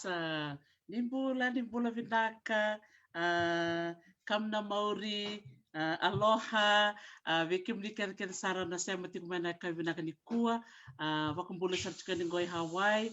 Nimbula Vinaka, Kamna Maori, Aloha, Vikimlikan Sara Nasema Tikumana Vinaka Nikua, Wakambula Sarchikaningoy Hawaii,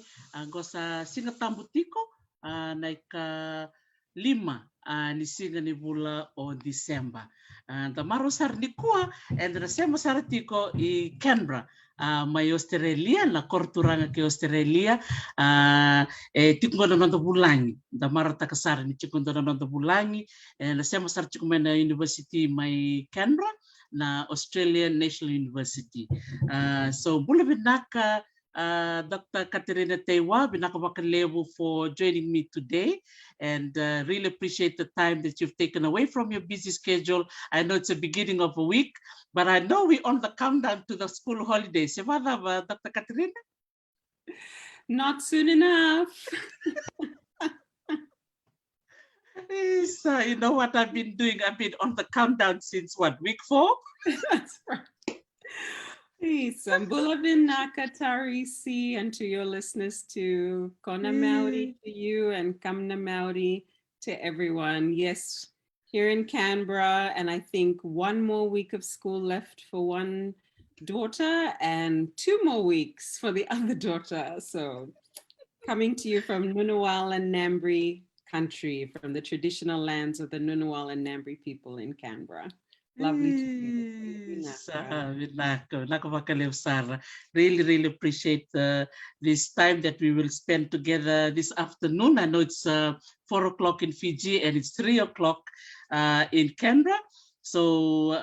Gosa Singatambutiko, Naika Lima, Nisinga Nibula o December. The Marosar Nikua, and the Nasema Saratiko I Canberra. May Australia na korturanga ke Australia tikungona nando bulangi da marata kasara ni tikungona nando bulangi na sema sar tikumena university my Canberra na Australian National University so bula Vinaka Dr Katerina Teaiwa Vinaka vakalevu for joining me today and really appreciate the time that you've taken away from your busy schedule. I know it's the beginning of a week, but I know we're on the countdown to the school holidays. Dr. Katerina? Not soon enough. So, you know what I've been doing? I've been on the countdown since what, week 4? That's right. Sambula Vinaka Tarisi, and to your listeners to Kona Maori to you and Kamna Maori to everyone. Yes, here in Canberra, and I think 1 more week of school left for one daughter and 2 more weeks for the other daughter. So coming to you from Ngunnawal and Ngambri country, from the traditional lands of the Ngunnawal and Ngambri people in Canberra. Lovely to be with you, Vinaka. Really appreciate this time that we will spend together this afternoon. I know it's 4 o'clock in Fiji and it's 3 o'clock in Canberra. So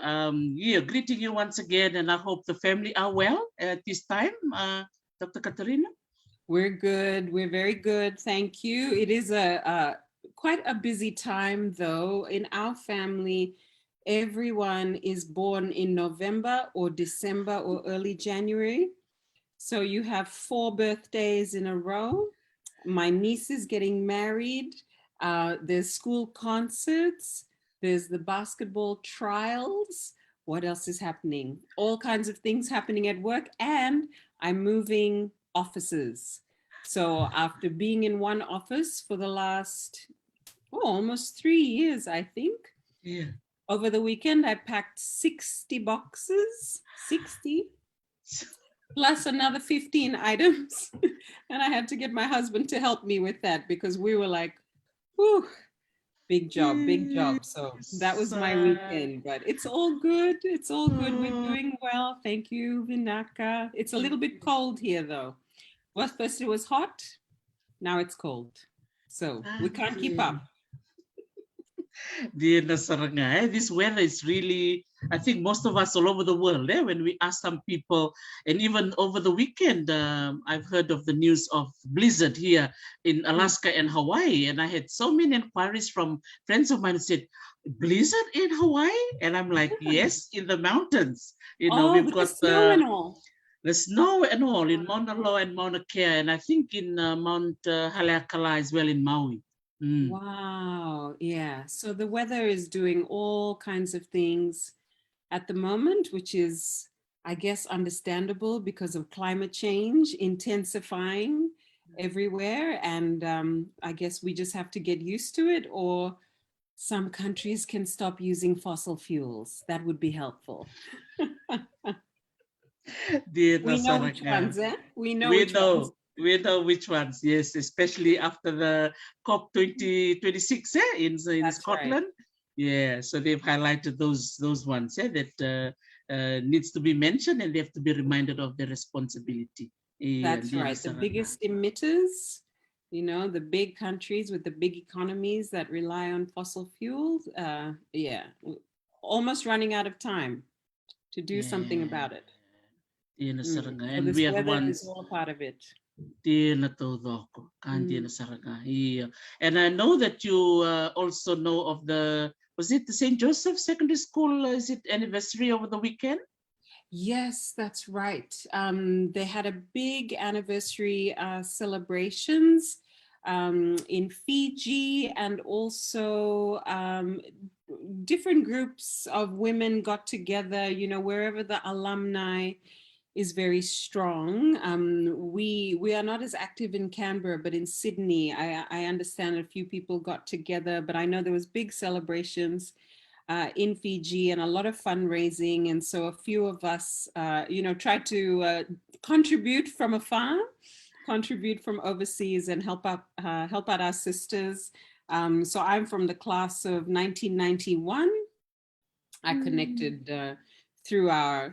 greeting you once again, and I hope the family are well at this time. Dr. Katerina? We're good. We're very good. Thank you. It is quite a busy time, though. In our family, everyone is born in November or December or early January. So you have 4 birthdays in a row. My niece is getting married. There's school concerts. There's the basketball trials. What else is happening? All kinds of things happening at work. And I'm moving offices. So after being in one office for the last almost 3 years, I think. Yeah. Over the weekend, I packed 60 boxes, 60, plus another 15 items. And I had to get my husband to help me with that because we were like, whew, big job. So that was my weekend, but it's all good. It's all good. We're doing well. Thank you, Vinaka. It's a little bit cold here, though. Well, first it was hot. Now it's cold. So we can't keep up. This weather is really, I think most of us all over the world, when we ask some people, and even over the weekend, I've heard of the news of blizzard here in Alaska and Hawaii, and I had so many inquiries from friends of mine who said, blizzard in Hawaii? And I'm like, yes, in the mountains. We've got snow and all. The snow and all in Mauna Loa and Mauna Kea, and I think in Mount Haleakala as well in Maui. Wow. Yeah. So the weather is doing all kinds of things at the moment, which is, I guess, understandable because of climate change intensifying everywhere. And I guess we just have to get used to it, or some countries can stop using fossil fuels. That would be helpful. We know which ones, eh? We know which ones. We know which ones, yes, especially after the COP 2026 in Scotland. Right. Yeah, so they've highlighted those ones that needs to be mentioned, and they have to be reminded of their responsibility. That's right. The biggest emitters, the big countries with the big economies that rely on fossil fuels, almost running out of time to do something about it. And so this weather is all a part of it. And I know that you also know of was it the St. Joseph Secondary School, is it anniversary over the weekend? Yes, that's right. They had a big anniversary celebrations in Fiji, and also different groups of women got together, wherever the alumni is very strong. We are not as active in Canberra, but in Sydney, I understand a few people got together, but I know there was big celebrations in Fiji and a lot of fundraising. And so a few of us, tried to contribute from afar, contribute from overseas and help out our sisters. So I'm from the class of 1991. I connected through our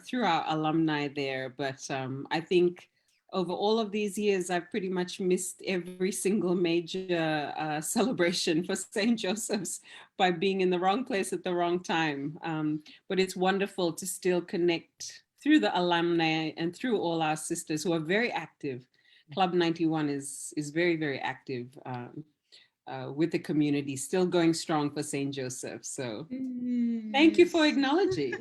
alumni there, but I think over all of these years, I've pretty much missed every single major celebration for St. Joseph's by being in the wrong place at the wrong time. But it's wonderful to still connect through the alumni and through all our sisters who are very active. Club 91 is very, very active with the community, still going strong for St. Joseph. So thank you for acknowledging.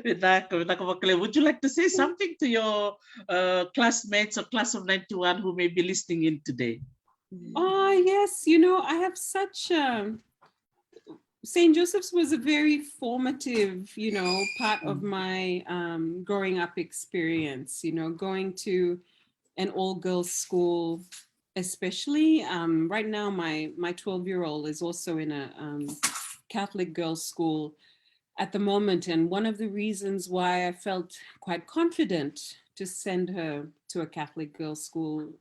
Vinaka, vakalevu, would you like to say something to your classmates or class of 91 who may be listening in today? Oh, yes. I have such... St. Joseph's was a very formative, part of my growing up experience, going to an all-girls school, especially. Right now, my 12-year-old is also in a Catholic girls' school at the moment. And one of the reasons why I felt quite confident to send her to a Catholic girls' school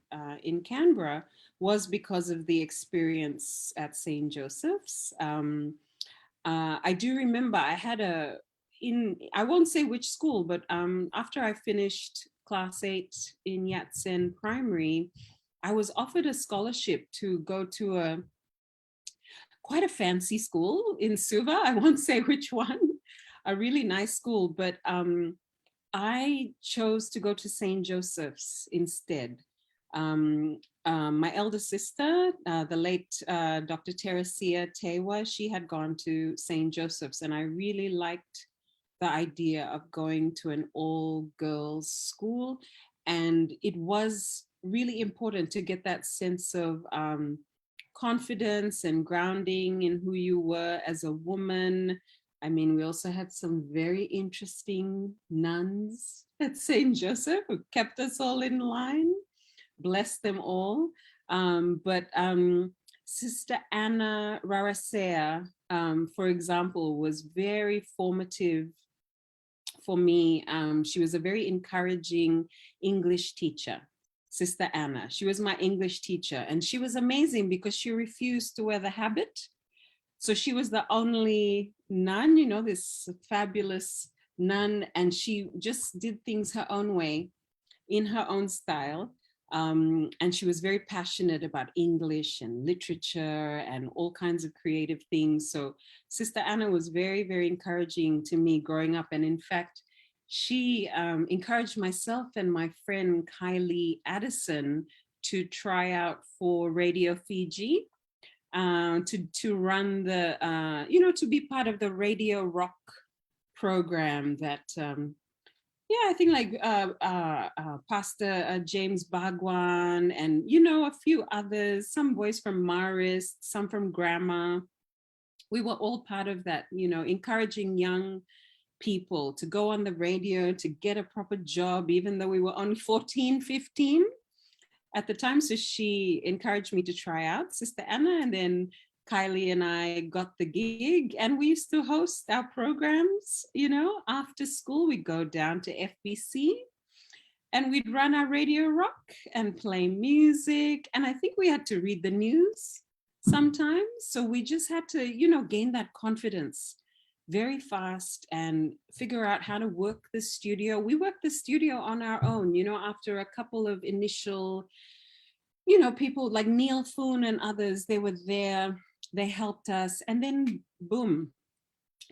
in Canberra was because of the experience at St. Joseph's. I do remember I had I won't say which school, but after I finished class 8 in Yatsen Primary, I was offered a scholarship to go to quite a fancy school in Suva. I won't say which one, a really nice school, but I chose to go to St. Joseph's instead. My elder sister, the late Dr. Katerina Teaiwa, she had gone to St. Joseph's, and I really liked the idea of going to an all-girls school. And it was really important to get that sense of confidence and grounding in who you were as a woman. I mean, we also had some very interesting nuns at St. Joseph who kept us all in line. Bless them all. But Sister Anna Rarasea, for example, was very formative for me. She was a very encouraging English teacher. Sister Anna, she was my English teacher, and she was amazing because she refused to wear the habit. So she was the only nun, this fabulous nun, and she just did things her own way, in her own style. And she was very passionate about English and literature and all kinds of creative things. So Sister Anna was very, very encouraging to me growing up. And in fact, she encouraged myself and my friend Kylie Addison to try out for Radio Fiji, to run the, to be part of the Radio Rock program that, I think like Pastor James Bhagwan and, a few others, some boys from Marist, some from Grammar. We were all part of that, encouraging young people to go on the radio, to get a proper job, even though we were only 14, 15 at the time. So she encouraged me to try out, Sister Anna, and then Kylie and I got the gig, and we used to host our programs, after school. We'd go down to FBC and we'd run our Radio Rock and play music. And I think we had to read the news sometimes. So we just had to, gain that confidence very fast and figure out how to work the studio. We worked the studio on our own, after a couple of initial, people like Neil Foon and others, they were there. They helped us, and then boom,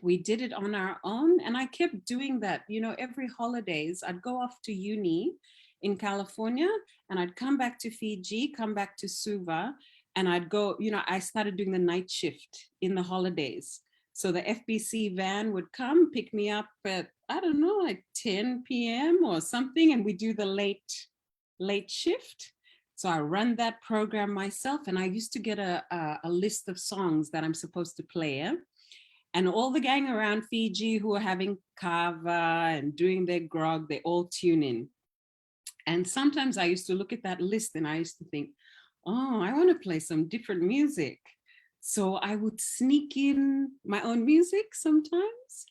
we did it on our own. And I kept doing that, every holidays. I'd go off to uni in California, and I'd come back to Fiji, come back to Suva, and I'd go, I started doing the night shift in the holidays. So the FBC van would come pick me up at, I don't know, like 10 p.m. or something, and we do the late shift. So I run that program myself, and I used to get a list of songs that I'm supposed to play. And all the gang around Fiji who are having kava and doing their grog, they all tune in. And sometimes I used to look at that list and I used to think, oh, I want to play some different music. So I would sneak in my own music sometimes.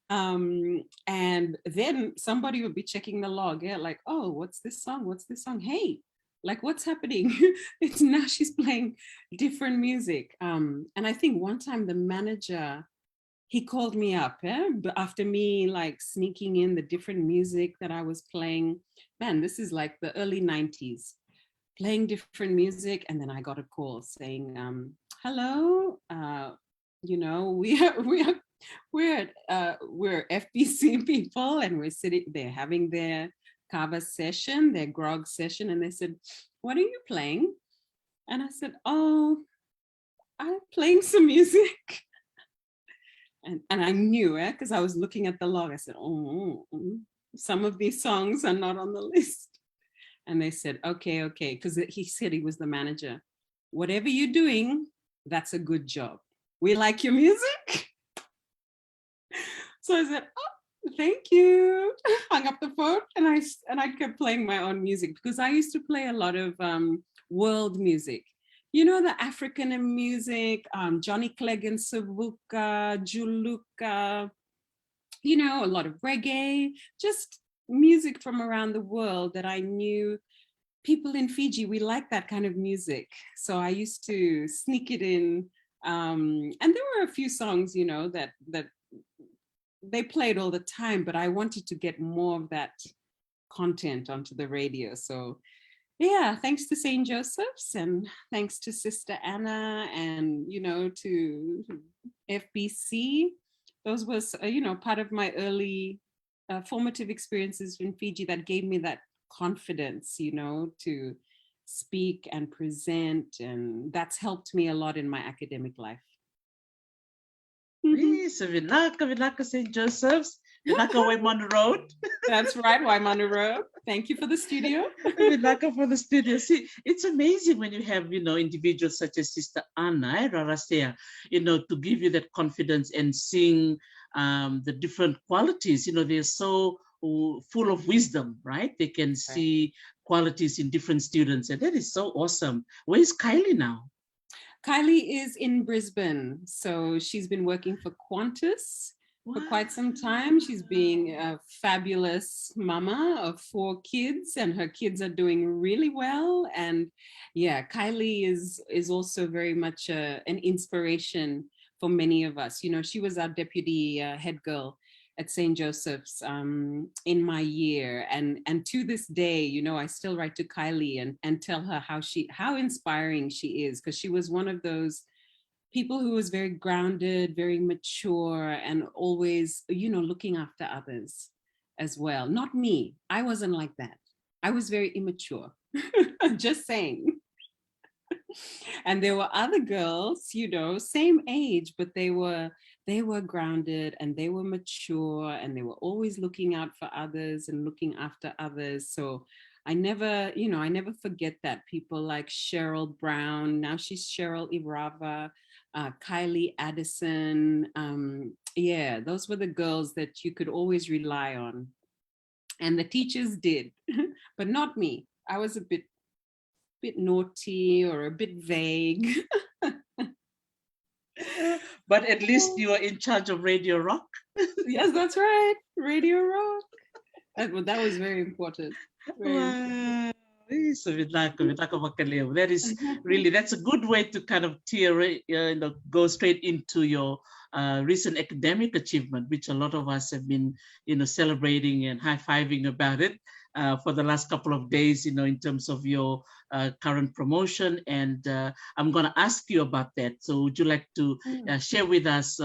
And then somebody would be checking the log, yeah, like, oh, what's this song? What's this song? Hey, like, what's happening? It's now she's playing different music. And I think one time the manager, he called me up, but after me like sneaking in the different music that I was playing. Man, this is like the early 90s, playing different music. And then I got a call saying, hello, you know, we're FBC people, and we're sitting there having their kava session, their grog session. And they said, what are you playing? And I said, oh, I'm playing some music. And I knew it because I was looking at the log. I said, oh, some of these songs are not on the list. And they said, okay, because he said, he was the manager. Whatever you're doing, that's a good job. We like your music. So I said, oh, thank you. Hung up the phone and I kept playing my own music because I used to play a lot of world music. You know, the African music, Johnny Clegg and Savuka, Juluka, you know, a lot of reggae, just music from around the world that I knew people in Fiji, we like that kind of music. So I used to sneak it in. And there were a few songs, you know, that they played all the time, but I wanted to get more of that content onto the radio. So yeah, thanks to St. Joseph's and thanks to Sister Anna and, you know, to FBC. Those was, you know, part of my early formative experiences in Fiji that gave me that confidence, you know, to speak and present. And that's helped me a lot in my academic life. So Vinaka St. Joseph's, Vinaka Waimanu Road. That's right, Waimanu Road. Thank you for the studio. Vinaka for the studio. See, it's amazing when you have, you know, individuals such as Sister Anna, Rarasea, you know, to give you that confidence and sing the different qualities. You know, they're so full of wisdom, right? They can see qualities in different students, and that is so awesome. Where is Kylie now? Kylie is in Brisbane. So she's been working for Qantas for quite some time. She's being a fabulous mama of 4 kids, and her kids are doing really well. And yeah, Kylie is also very much an inspiration for many of us. You know, she was our deputy head girl at St. Joseph's in my year. And to this day, you know, I still write to Kylie and tell her how inspiring she is, because she was one of those people who was very grounded, very mature, and always, you know, looking after others as well. Not me. I wasn't like that. I was very immature. Just saying. And there were other girls, you know, same age, but they were grounded and they were mature and they were always looking out for others and looking after others. So I never forget that. People like Cheryl Brown, now she's Cheryl Irava, Kylie Addison. Yeah, those were the girls that you could always rely on. And the teachers did, but not me. I was a bit naughty or a bit vague. But at least you are in charge of Radio Rock. Yes, that's right. Radio Rock. That was very important. Wow. So that is really, that's a good way to kind of go straight into your recent academic achievement, which a lot of us have been, you know, celebrating and high-fiving about it for the last couple of days, you know, in terms of your current promotion. And I'm going to ask you about that. So would you like to share with us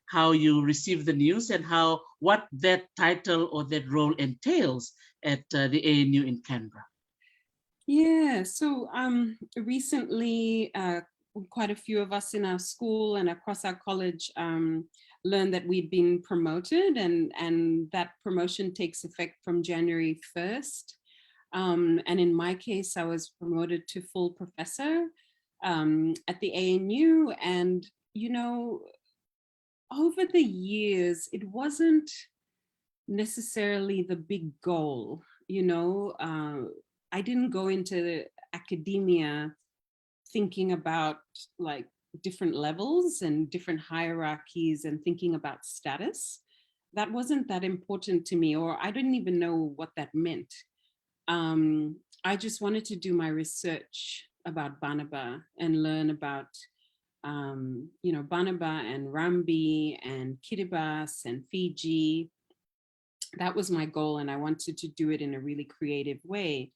how you received the news and what that title or that role entails at the ANU in Canberra? Yeah, so recently quite a few of us in our school and across our college learned that we'd been promoted, and that promotion takes effect from January 1st. And in my case, I was promoted to full professor at the ANU. And, you know, over the years, it wasn't necessarily the big goal, you know. I didn't go into academia thinking about like different levels and different hierarchies and thinking about status. That wasn't that important to me, or I didn't even know what that meant. I just wanted to do my research about Banaba and learn about, you know, Banaba and Rambi and Kiribati and Fiji. That was my goal, and I wanted to do it in a really creative way.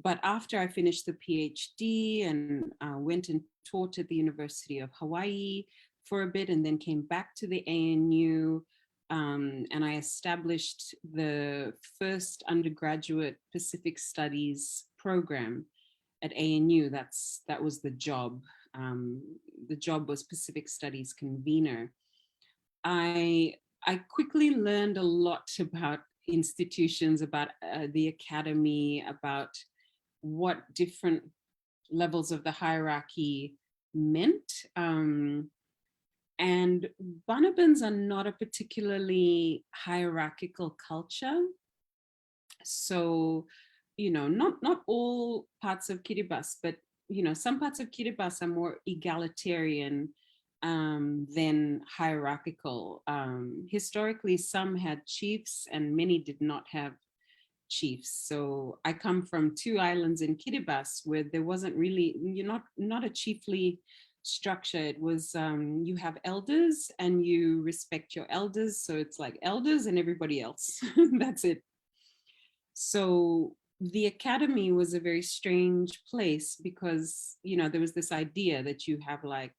But after I finished the PhD and went and taught at the University of Hawaii for a bit, and then came back to the ANU, and I established the first undergraduate Pacific Studies program at ANU. That was the job. The job was Pacific Studies convener. I quickly learned a lot about institutions, about the academy, about what different levels of the hierarchy meant. And Banabans are not a particularly hierarchical culture. So, you know, not all parts of Kiribati, but, you know, some parts of Kiribati are more egalitarian than hierarchical. Historically, some had chiefs and many did not have chiefs. So I come from 2 islands in Kiribati where there wasn't really, you're not a chiefly structure. It was you have elders and you respect your elders. So it's like elders and everybody else. That's it. So the academy was a very strange place because, you know, there was this idea that you have like,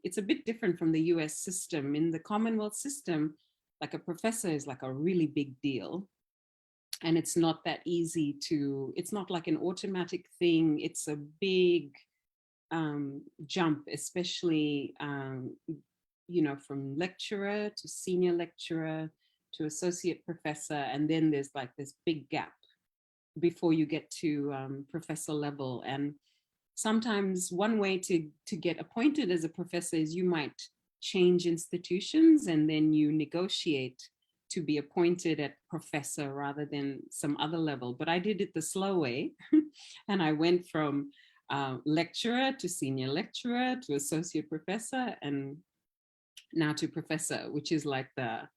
it's a bit different from the US system. In the Commonwealth system, like a professor is like a really big deal. And it's not that easy to, it's not like an automatic thing. It's a big jump, especially, you know, from lecturer to senior lecturer to associate professor. And then there's like this big gap before you get to professor level. And sometimes one way to get appointed as a professor is you might change institutions and then you negotiate to be appointed at professor rather than some other level. But I did it the slow way. And I went from lecturer to senior lecturer to associate professor and now to professor, which is like a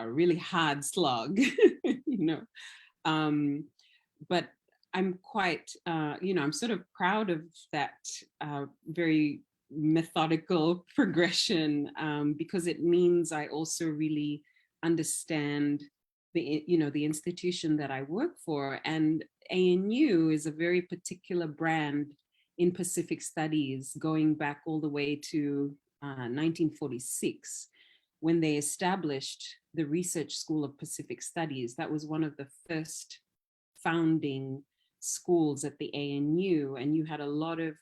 really hard slog, you know. But I'm quite, you know, I'm sort of proud of that very methodical progression because it means I also really understand the, you know, the institution that I work for. And ANU is a very particular brand in Pacific Studies, going back all the way to 1946, when they established the Research School of Pacific Studies. That was one of the first founding schools at the ANU, and you had a lot of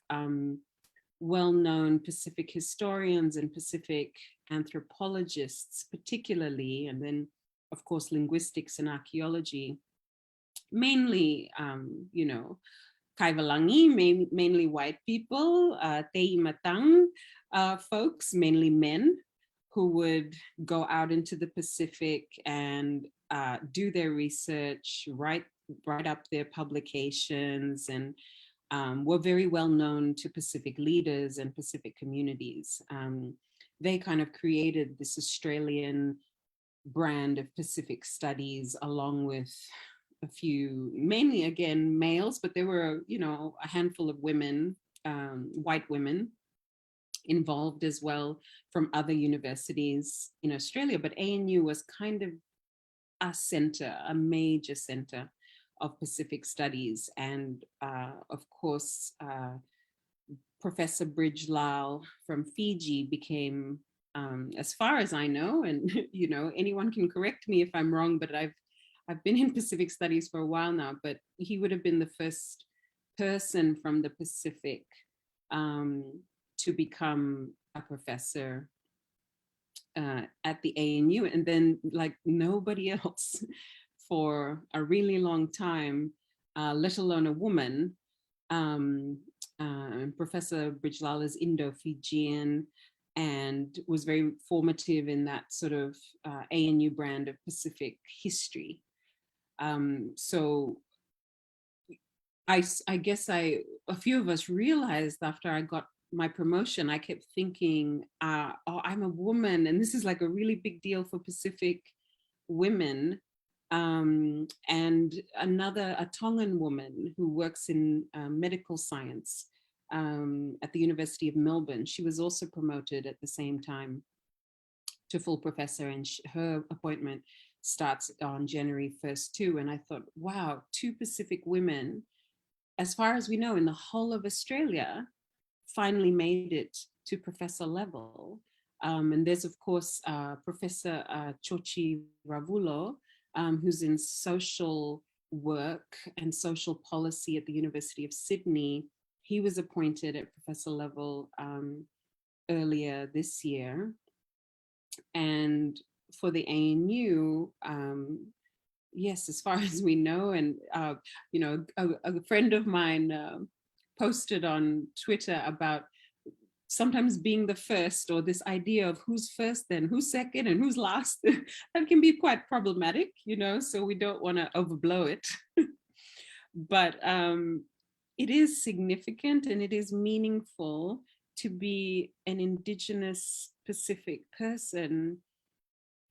well-known Pacific historians and Pacific anthropologists particularly, and then of course linguistics and archaeology, mainly, you know, Kaivalangi, mainly white people, Tei Matang folks, mainly men, who would go out into the Pacific and do their research, write up their publications, and were very well known to Pacific leaders and Pacific communities. They kind of created this Australian brand of Pacific studies, along with a few, mainly again, males, but there were, you know, a handful of women, white women involved as well from other universities in Australia. But ANU was kind of a center, a major center of Pacific studies. And of course, Professor Bridge Lal from Fiji became, as far as I know, and you know, anyone can correct me if I'm wrong, but I've been in Pacific studies for a while now, but he would have been the first person from the Pacific to become a professor at the ANU, and then like nobody else for a really long time, let alone a woman. Professor Bridgelal is Indo-Fijian. and was very formative in that sort of ANU brand of Pacific history. So I guess a few of us realized after I got my promotion, I kept thinking, oh, I'm a woman, and this is like a really big deal for Pacific women. And a Tongan woman who works in medical science at the University of Melbourne. She was also promoted at the same time to full professor, and her appointment starts on January 1st too. And I thought, wow, 2 Pacific women, as far as we know, in the whole of Australia, finally made it to professor level. And there's, of course, Professor Chochi Ravulo, who's in social work and social policy at the University of Sydney. He was appointed at professor level earlier this year. And for the ANU, yes, as far as we know, and you know, a friend of mine posted on Twitter about sometimes being the first, or this idea of who's first, then who's second, and who's last. That can be quite problematic, you know, so we don't want to overblow it. But it is significant and it is meaningful to be an Indigenous Pacific person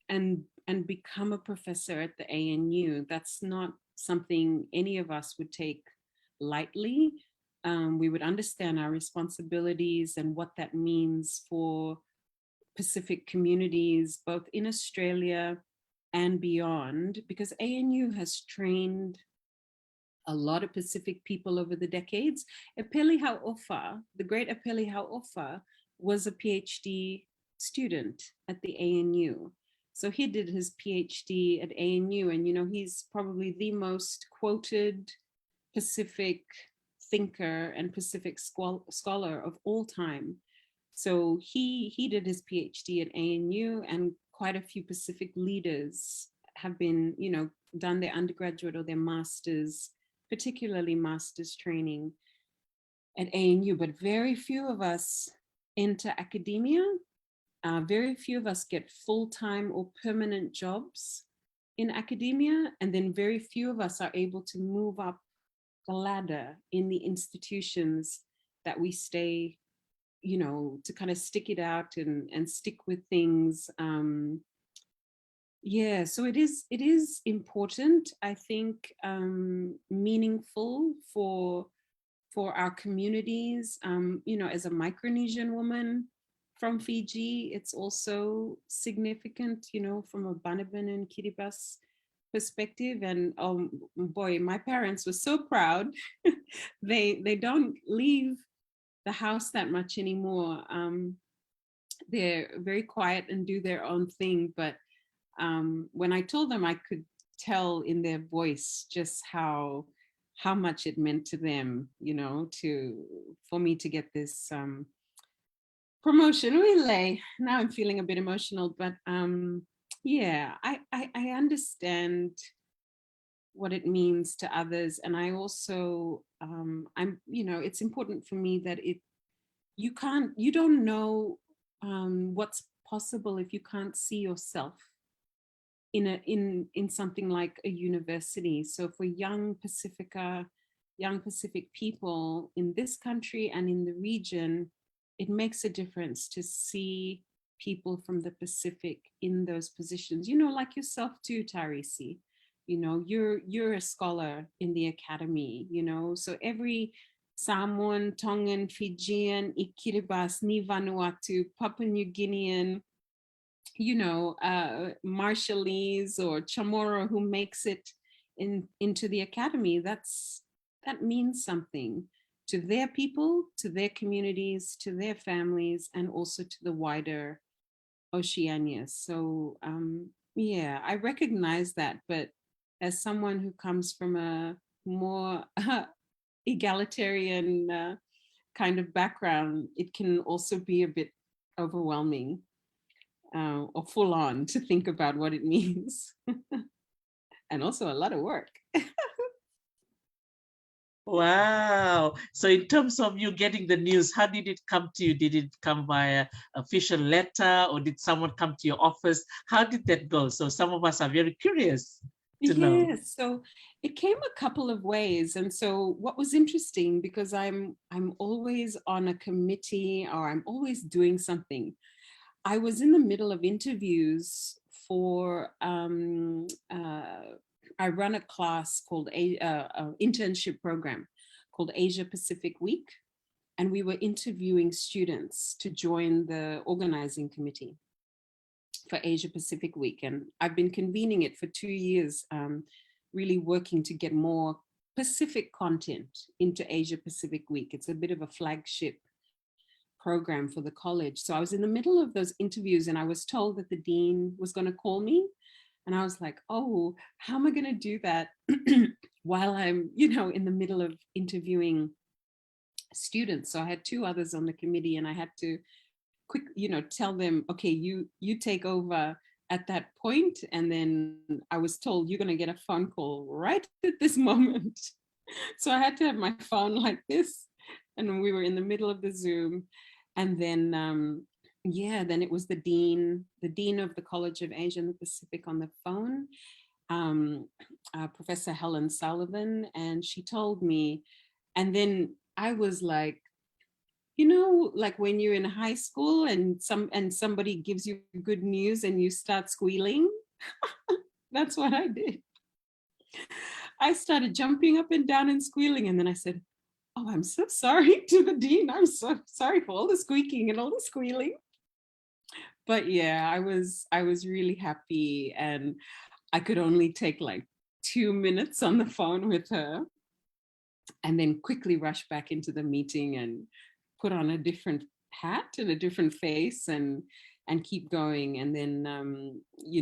and become a professor at the ANU. That's not something any of us would take lightly. We would understand our responsibilities and what that means for Pacific communities, both in Australia and beyond, because ANU has trained a lot of Pacific people over the decades. Epeli Hau'ofa, the great Epeli Hau'ofa, was a PhD student at the ANU. So he did his PhD at ANU, and you know, he's probably the most quoted Pacific thinker and Pacific scholar of all time. So he did his PhD at ANU, and quite a few Pacific leaders have been, you know, done their undergraduate or their masters, particularly master's training at ANU, but very few of us enter academia. Very few of us get full-time or permanent jobs in academia, and then very few of us are able to move up the ladder in the institutions that we stay, you know, to kind of stick it out and stick with things. Yeah, so it is important, I think, meaningful for our communities. You know, as a Micronesian woman from Fiji, it's also significant, you know, from a Banaban and Kiribati perspective. And boy, my parents were so proud. They don't leave the house that much anymore. They're very quiet and do their own thing. But when I told them, I could tell in their voice just how much it meant to them, you know, for me to get this promotion. Really, now I'm feeling a bit emotional, but yeah, I understand what it means to others, and I also I'm, you know, it's important for me that you don't know what's possible if you can't see yourself in something like a university. So for young Pacific people in this country and in the region, it makes a difference to see people from the Pacific in those positions, you know, like yourself too, Tarisi. You know, you're a scholar in the academy, you know, so every Samoan, Tongan, Fijian, Kiribati, Ni Vanuatu, Papua New Guinean, you know, Marshallese or Chamorro who makes it into the academy, that means something to their people, to their communities, to their families, and also to the wider Oceania. So yeah, I recognize that, but as someone who comes from a more egalitarian kind of background, it can also be a bit overwhelming or full on to think about what it means. And also a lot of work. Wow. So in terms of you getting the news, how did it come to you? Did it come via official letter or did someone come to your office? How did that go? So some of us are very curious to know. Yes, so it came a couple of ways. And so what was interesting, because I'm always on a committee or I'm always doing something. I was in the middle of interviews for I run a class called internship program called Asia Pacific Week, and we were interviewing students to join the organizing committee for Asia Pacific Week. And I've been convening it for 2 years, really working to get more Pacific content into Asia Pacific Week. It's a bit of a flagship program for the college. So I was in the middle of those interviews and I was told that the dean was going to call me. And I was like, oh, how am I going to do that while I'm, in the middle of interviewing students? So I had two others on the committee and I had to tell them, okay, you take over at that point. And then I was told you're going to get a phone call right at this moment. So I had to have my phone like this. And we were in the middle of the Zoom. And then, then it was the dean of the College of Asia and the Pacific on the phone, Professor Helen Sullivan. And she told me, and then I was like, like when you're in high school and somebody gives you good news and you start squealing. That's what I did. I started jumping up and down and squealing. And then I said, oh, I'm so sorry to the dean. I'm so sorry for all the squeaking and all the squealing. But yeah, I was really happy. And I could only take like 2 minutes on the phone with her and then quickly rush back into the meeting and put on a different hat and a different face and keep going. And then,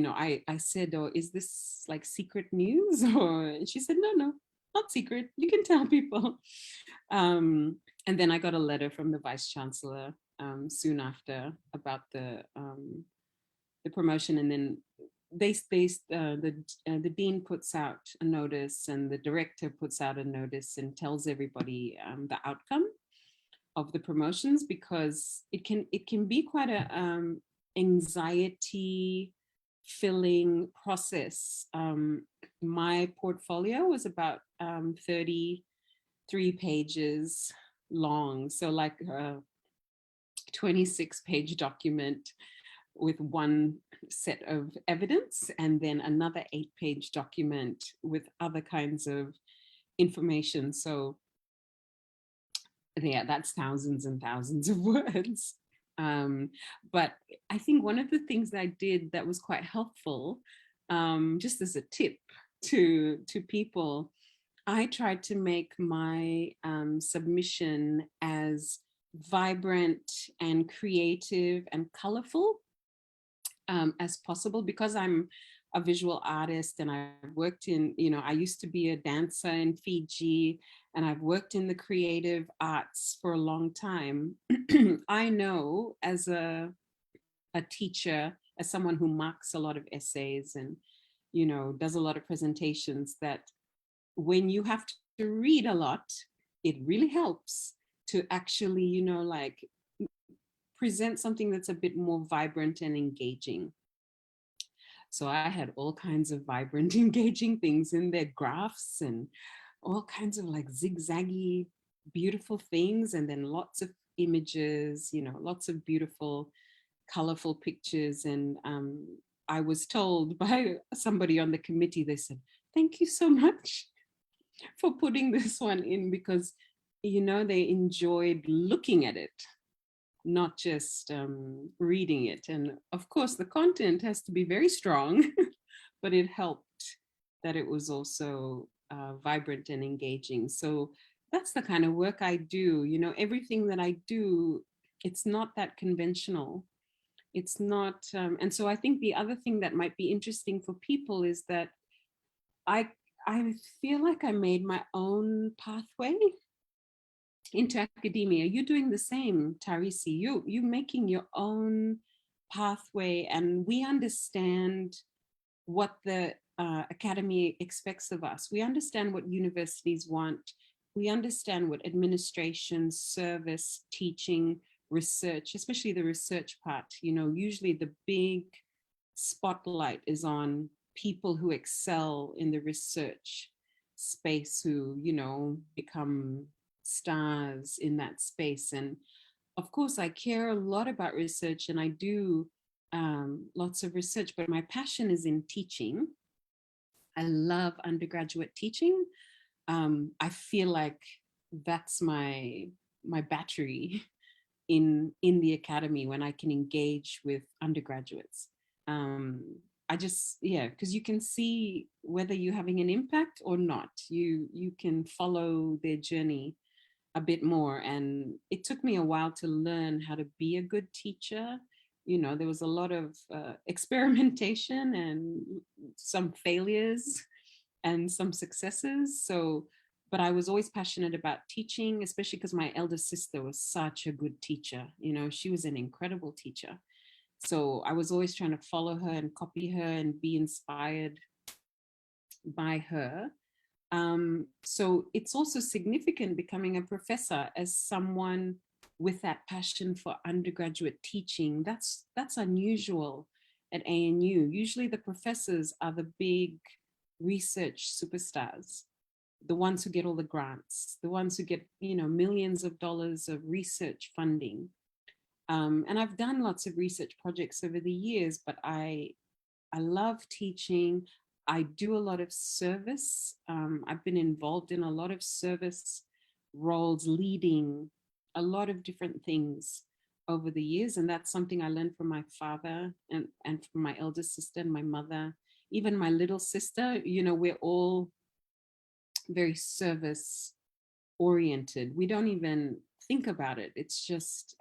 I said, oh, is this like secret news? And she said, no, not secret. You can tell people. And then I got a letter from the Vice Chancellor soon after about the promotion. And then the dean puts out a notice and the director puts out a notice and tells everybody the outcome of the promotions, because it can be quite a anxiety filling process. My portfolio was about 33 pages long, so like a 26-page document with one set of evidence and then another 8-page document with other kinds of information. So yeah, that's thousands and thousands of words. But I think one of the things that I did that was quite helpful, just as a tip to people, I tried to make my submission as vibrant and creative and colorful as possible, because I'm a visual artist and I've worked in, I used to be a dancer in Fiji and I've worked in the creative arts for a long time. I know as a teacher, as someone who marks a lot of essays and, does a lot of presentations, that when you have to read a lot, it really helps to actually, like present something that's a bit more vibrant and engaging. So I had all kinds of vibrant, engaging things in there, graphs and all kinds of like zigzaggy, beautiful things. And then lots of images, lots of beautiful, colorful pictures. And I was told by somebody on the committee, they said, thank you so much for putting this one in, because, they enjoyed looking at it, not just reading it. And of course, the content has to be very strong, but it helped that it was also vibrant and engaging. So that's the kind of work I do. Everything that I do, it's not that conventional. It's not. And so I think the other thing that might be interesting for people is that I feel like I made my own pathway into academia. You're doing the same, Tarisi. You're making your own pathway, and we understand what the academy expects of us. We understand what universities want. we understand what administration, service, teaching, research, especially the research part, usually the big spotlight is on people who excel in the research space, who, become stars in that space. And of course, I care a lot about research and I do lots of research, but my passion is in teaching. I love undergraduate teaching. I feel like that's my battery in the academy, when I can engage with undergraduates. I just, because you can see whether you're having an impact or not. You can follow their journey a bit more. And it took me a while to learn how to be a good teacher. There was a lot of experimentation and some failures and some successes. But I was always passionate about teaching, especially because my elder sister was such a good teacher. She was an incredible teacher. So I was always trying to follow her and copy her and be inspired by her. So it's also significant becoming a professor as someone with that passion for undergraduate teaching. That's unusual at ANU. Usually the professors are the big research superstars, the ones who get all the grants, the ones who get, millions of dollars of research funding. And I've done lots of research projects over the years, but I love teaching. I do a lot of service. I've been involved in a lot of service roles, leading a lot of different things over the years. And that's something I learned from my father and from my elder sister and my mother, even my little sister. We're all very service oriented. We don't even think about it. It's just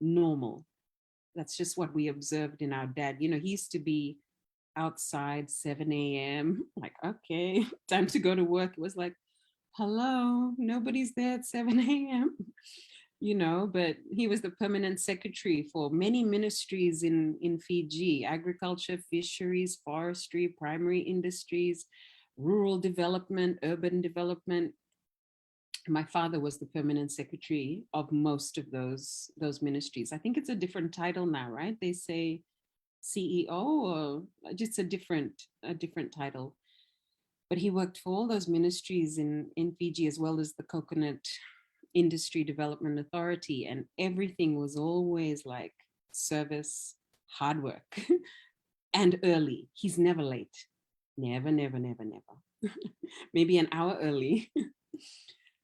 normal. That's just what we observed in our dad. He used to be outside 7 a.m. like, okay, time to go to work. It was like, hello, nobody's there at 7 a.m. But he was the permanent secretary for many ministries in Fiji: agriculture, fisheries, forestry, primary industries, rural development, urban development. My father was the permanent secretary of most of those ministries. I think it's a different title now, right? They say CEO, or just a different title. But he worked for all those ministries in Fiji, as well as the Coconut Industry Development Authority, and everything was always like service, hard work, and early. He's never late. Never, never, never, never. Maybe an hour early.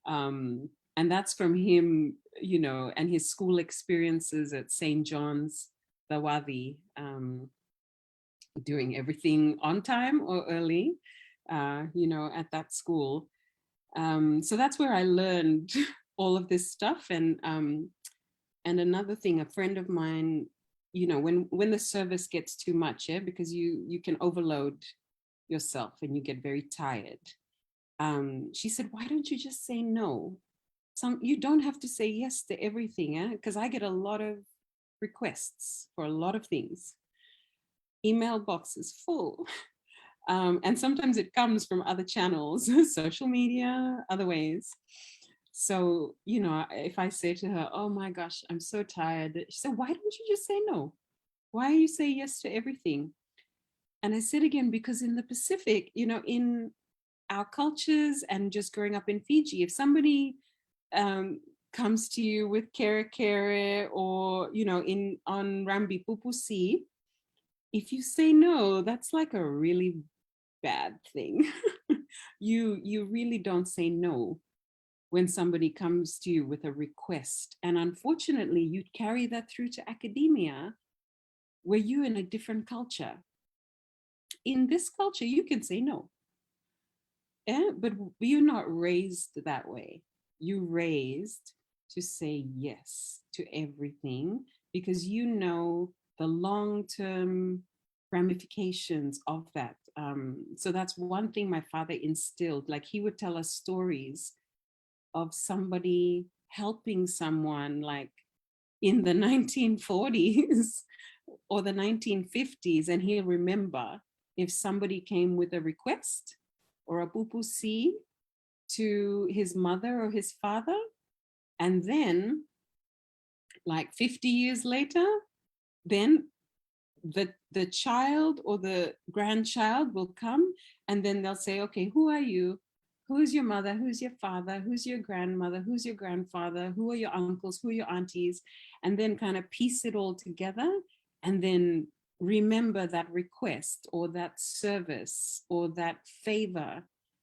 And that's from him, and his school experiences at St. John's, Dawadi, doing everything on time or early, at that school. So that's where I learned all of this stuff. And another thing, a friend of mine, when the service gets too much, because you can overload yourself and you get very tired. She said, why don't you just say no? You don't have to say yes to everything, because I get a lot of requests for a lot of things. Email box is full. And sometimes it comes from other channels, social media, other ways. So, if I say to her, oh my gosh, I'm so tired, she said, why don't you just say no? Why you say yes to everything? And I said again, because in the Pacific, in our cultures and just growing up in Fiji, if somebody comes to you with kere kere or, on Rambi Pupusi, if you say no, that's like a really bad thing. You really don't say no when somebody comes to you with a request. And unfortunately, you carry that through to academia, where you're in a different culture. In this culture, you can say no. But you're not raised that way. You're raised to say yes to everything, because the long-term ramifications of that. So that's one thing my father instilled. Like, he would tell us stories of somebody helping someone like in the 1940s or the 1950s, and he'll remember if somebody came with a request or a pupusi to his mother or his father. And then like 50 years later, then the child or the grandchild will come, and then they'll say, okay, who are you? Who's your mother? Who's your father? Who's your grandmother? Who's your grandfather? Who are your uncles? Who are your aunties? And then kind of piece it all together, and then remember that request or that service or that favor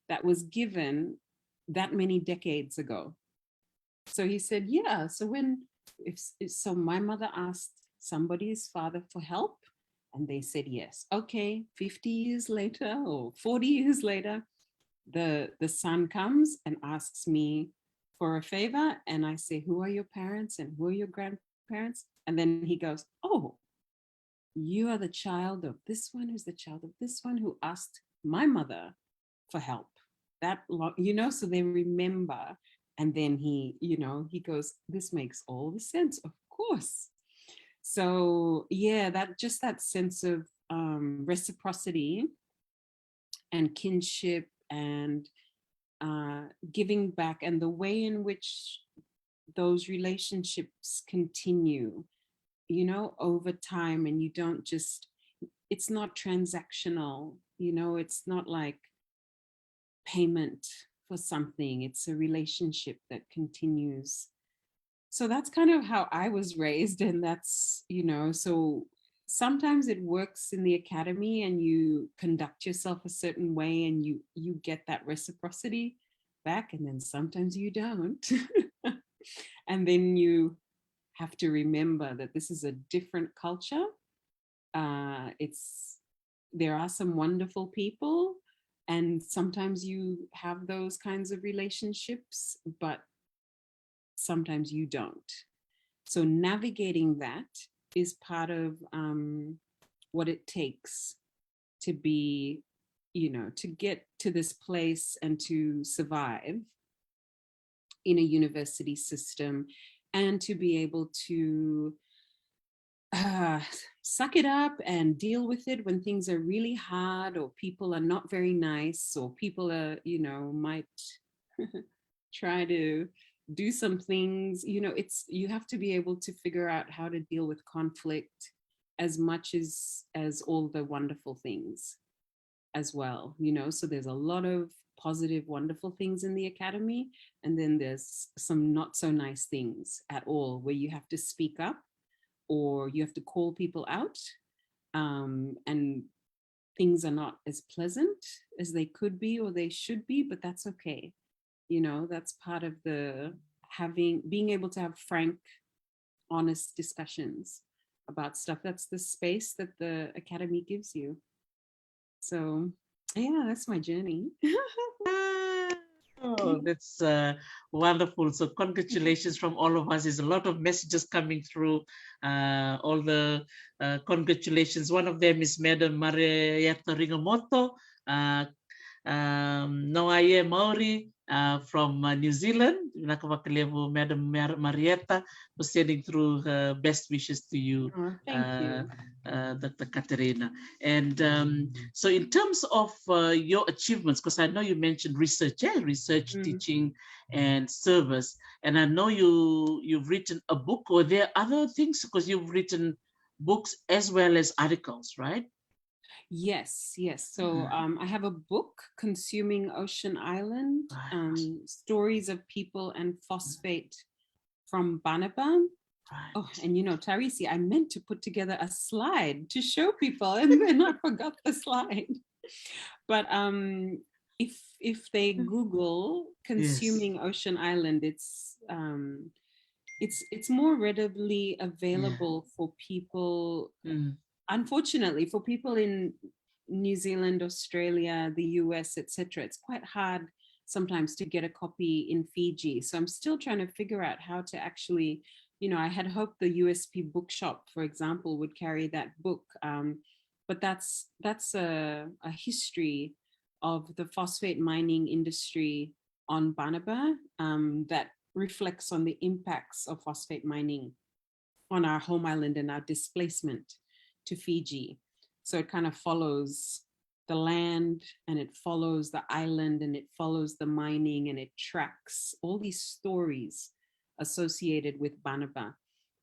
that was given that many decades ago. So he said, yeah, so so my mother asked somebody's father for help, and they said yes. Okay, 50 years later or 40 years later, the son comes and asks me for a favor, and I say, who are your parents and who are your grandparents? And then he goes, oh, you are the child of this one who's the child of this one who asked my mother for help. That long, so they remember. And then he goes, this makes all the sense, of course. So yeah, that sense of reciprocity and kinship and giving back, and the way in which those relationships continue, over time, and you don't just, it's not transactional, it's not like payment for something, it's a relationship that continues. So that's kind of how I was raised, and that's, so sometimes it works in the academy and you conduct yourself a certain way and you get that reciprocity back, and then sometimes you don't. And then you have to remember that this is a different culture. There are some wonderful people, and sometimes you have those kinds of relationships, but sometimes you don't. So navigating that is part of what it takes to be, to get to this place and to survive in a university system, and to be able to suck it up and deal with it when things are really hard, or people are not very nice, or people are, might try to do some things. You have to be able to figure out how to deal with conflict as much as all the wonderful things as well. So there's a lot of positive, wonderful things in the academy, and then there's some not so nice things at all, where you have to speak up or you have to call people out, and things are not as pleasant as they could be or they should be, but that's okay. That's part of being able to have frank, honest discussions about stuff. That's the space that the academy gives you. So yeah, that's my journey. Oh, that's wonderful. So congratulations from all of us. There's a lot of messages coming through. All the congratulations. One of them is Madam Marietta Ringamoto. Noaye Maori from New Zealand. Vinaka, vakalevu, Madam Marietta, for sending through her best wishes to you. Oh, thank you. Dr. Katerina. And so in terms of your achievements, because I know you mentioned research, teaching, and service, and I know you've written a book, or there are other things, because you've written books as well as articles, right? Yes. So I have a book, Consuming Ocean Island, Stories of People and Phosphate from Banaba. Right. Oh, and Tarisi, I meant to put together a slide to show people, and then I forgot the slide. But if they Google Consuming Ocean Island, it's more readily available for people. Unfortunately, for people in New Zealand, Australia, the US, etc., it's quite hard sometimes to get a copy in Fiji. So I'm still trying to figure out how to actually, I had hoped the USP bookshop, for example, would carry that book. But that's a history of the phosphate mining industry on Banaba that reflects on the impacts of phosphate mining on our home island and our displacement to Fiji. So it kind of follows the land and it follows the island and it follows the mining and it tracks all these stories associated with Banaba.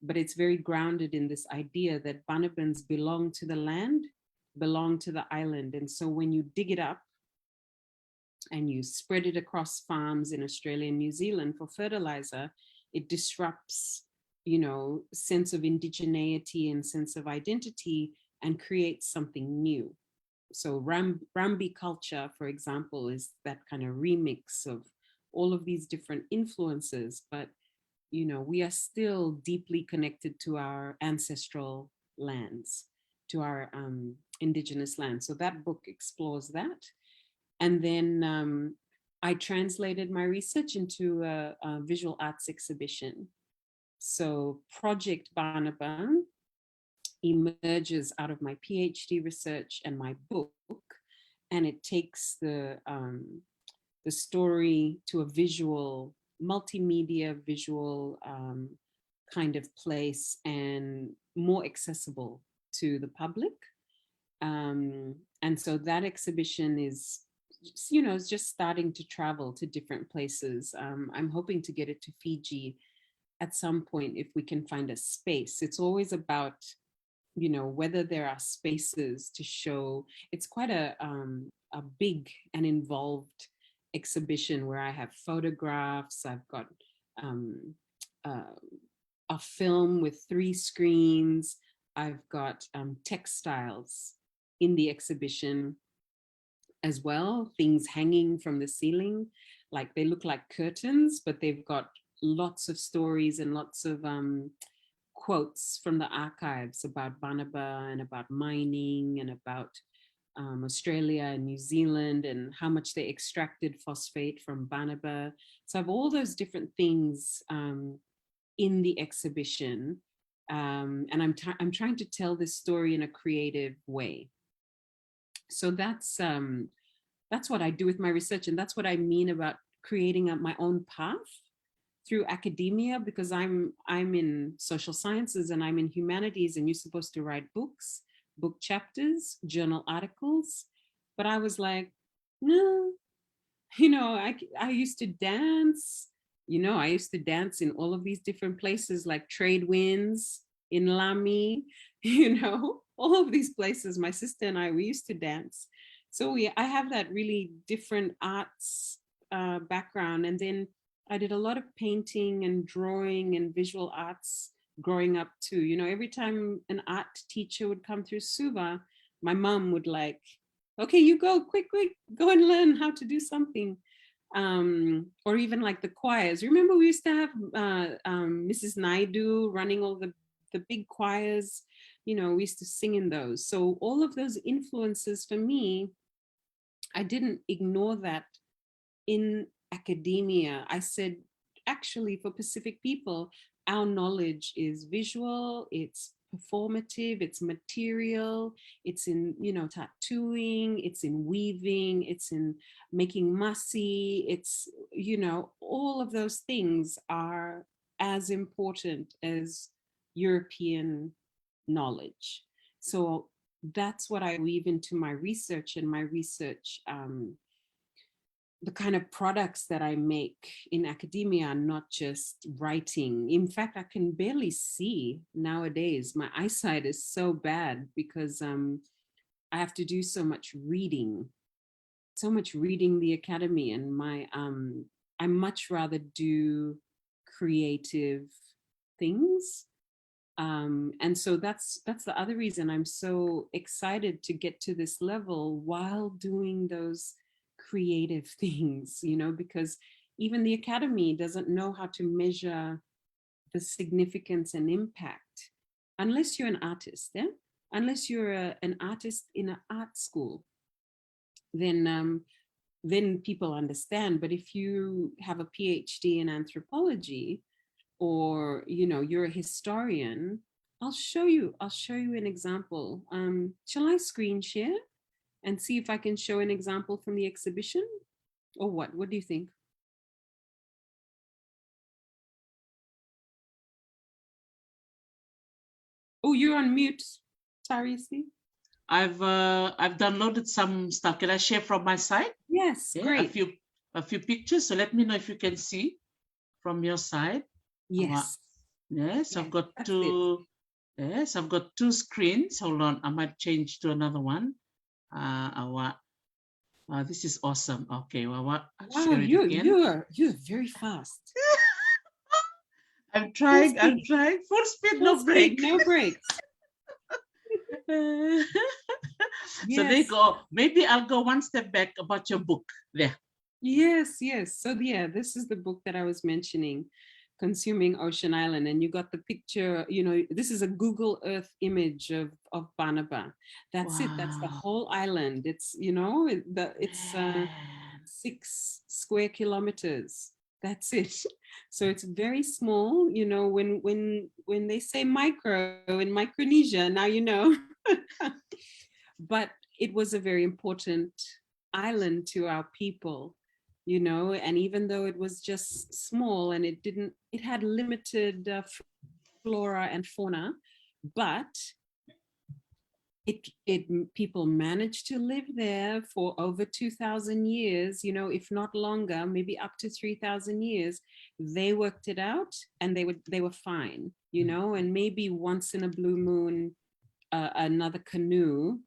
But it's very grounded in this idea that Banabans belong to the land, belong to the island. And so when you dig it up and you spread it across farms in Australia and New Zealand for fertilizer, it disrupts, sense of indigeneity and sense of identity and creates something new. So Rambi culture, for example, is that kind of remix of all of these different influences, but we are still deeply connected to our ancestral lands, to our indigenous lands. So that book explores that. And then I translated my research into a visual arts exhibition. So Project Banaba emerges out of my PhD research and my book, and it takes the story to a visual, multimedia visual kind of place and more accessible to the public. And so that exhibition is, it's just starting to travel to different places. I'm hoping to get it to Fiji at some point if we can find a space. It's always about, whether there are spaces to show. It's quite a big and involved exhibition where I have photographs, I've got a film with 3 screens, I've got textiles in the exhibition as well, things hanging from the ceiling, like they look like curtains, but they've got lots of stories and lots of quotes from the archives about Banaba and about mining and about Australia and New Zealand and how much they extracted phosphate from Banaba. So I have all those different things in the exhibition, and I'm trying to tell this story in a creative way. So that's what I do with my research, and that's what I mean about creating my own path through academia, because I'm in social sciences and I'm in humanities, and you're supposed to write books, book chapters, journal articles. But I was like, no, I used to dance, I used to dance in all of these different places like Trade Winds in Lamy, all of these places. My sister and I, we used to dance. So I have that really different arts background. And then I did a lot of painting and drawing and visual arts growing up too. Every time an art teacher would come through Suva, my mom would like, okay, you go quick, go and learn how to do something. Or even like the choirs. Remember we used to have Mrs. Naidu running all the big choirs, we used to sing in those. So all of those influences for me, I didn't ignore that in academia. I said, actually, for Pacific people, our knowledge is visual, it's performative, it's material, it's in, tattooing, it's in weaving, it's in making masi, it's, all of those things are as important as European knowledge. So that's what I weave into my research, and my research, the kind of products that I make in academia are not just writing. In fact, I can barely see nowadays. My eyesight is so bad because I have to do so much reading the academy, and I much rather do creative things. And so that's the other reason I'm so excited to get to this level while doing those creative things, because even the academy doesn't know how to measure the significance and impact unless you're an artist, yeah? Unless you're an artist in an art school, then people understand. But if you have a PhD in anthropology, or you're a historian, I'll show you an example. Shall I screen share and see if I can show an example from the exhibition, or what do you think? Oh, you're on mute, Tarisi. I've downloaded some stuff. Can I share from my side? Yes, Yeah, great. a few pictures. So let me know if you can see from your side. Yes. Yes, Yes, I've got that's it. two. Yes, I've got two screens. Hold on, I might change to another one. This is awesome. Okay, well, I'll Wow, share it again. you're very fast. I'm Full trying. I'm speed, trying. Full speed, full no speed, break. no breaks. So there you Yes. go. Maybe I'll go one step back about your book there. Yes, yes. So yeah, this is the book that I was mentioning, Consuming Ocean Island. And you got the picture, you know, this is a Google Earth image of Banaba. That's it. That's the Wow. whole island. It's, you know, it's Man. 6 square kilometers. That's it. So it's very small, you know, when they say micro in Micronesia, now you know. But it was a very important island to our people, you know, and even though it was just small and it had limited flora and fauna, but people managed to live there for over 2,000 years, you know, if not longer, maybe up to 3,000 years. They worked it out and they were fine, you know, and maybe once in a blue moon, another canoe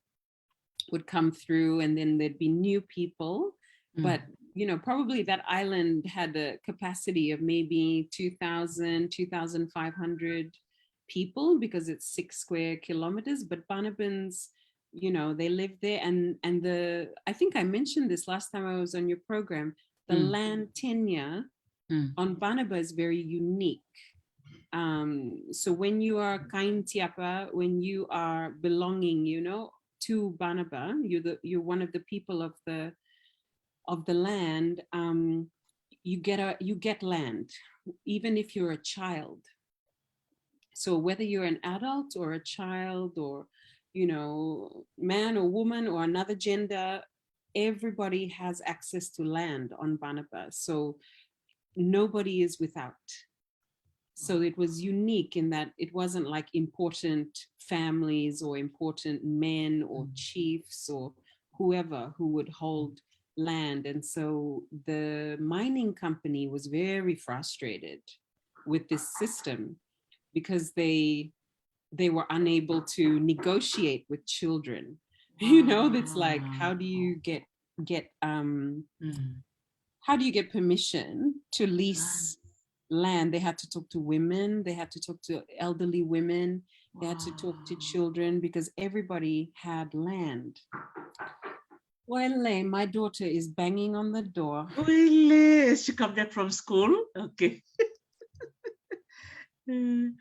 would come through and then there'd be new people. But you know, probably that island had a capacity of maybe 2,000, 2,500 people because it's 6 square kilometers. But Banabans, you know, they live there, and I think I mentioned this last time I was on your program. The land tenure on Banaba is very unique. So when you are kain tiapa, when you are belonging, you know, to Banaba, you're one of the people of the land. You get land, even if you're a child. So whether you're an adult or a child, or you know, man or woman or another gender, everybody has access to land on Banaba. So nobody is without. So it was unique in that it wasn't like important families or important men or chiefs or whoever who would hold land. And so the mining company was very frustrated with this system because they were unable to negotiate with children. You know, it's like, how do you get how do you get permission to lease land? They had to talk to women, they had to talk to elderly women, they had to talk to children because everybody had land. Well, my daughter is banging on the door. Really? She come back from school? Okay. I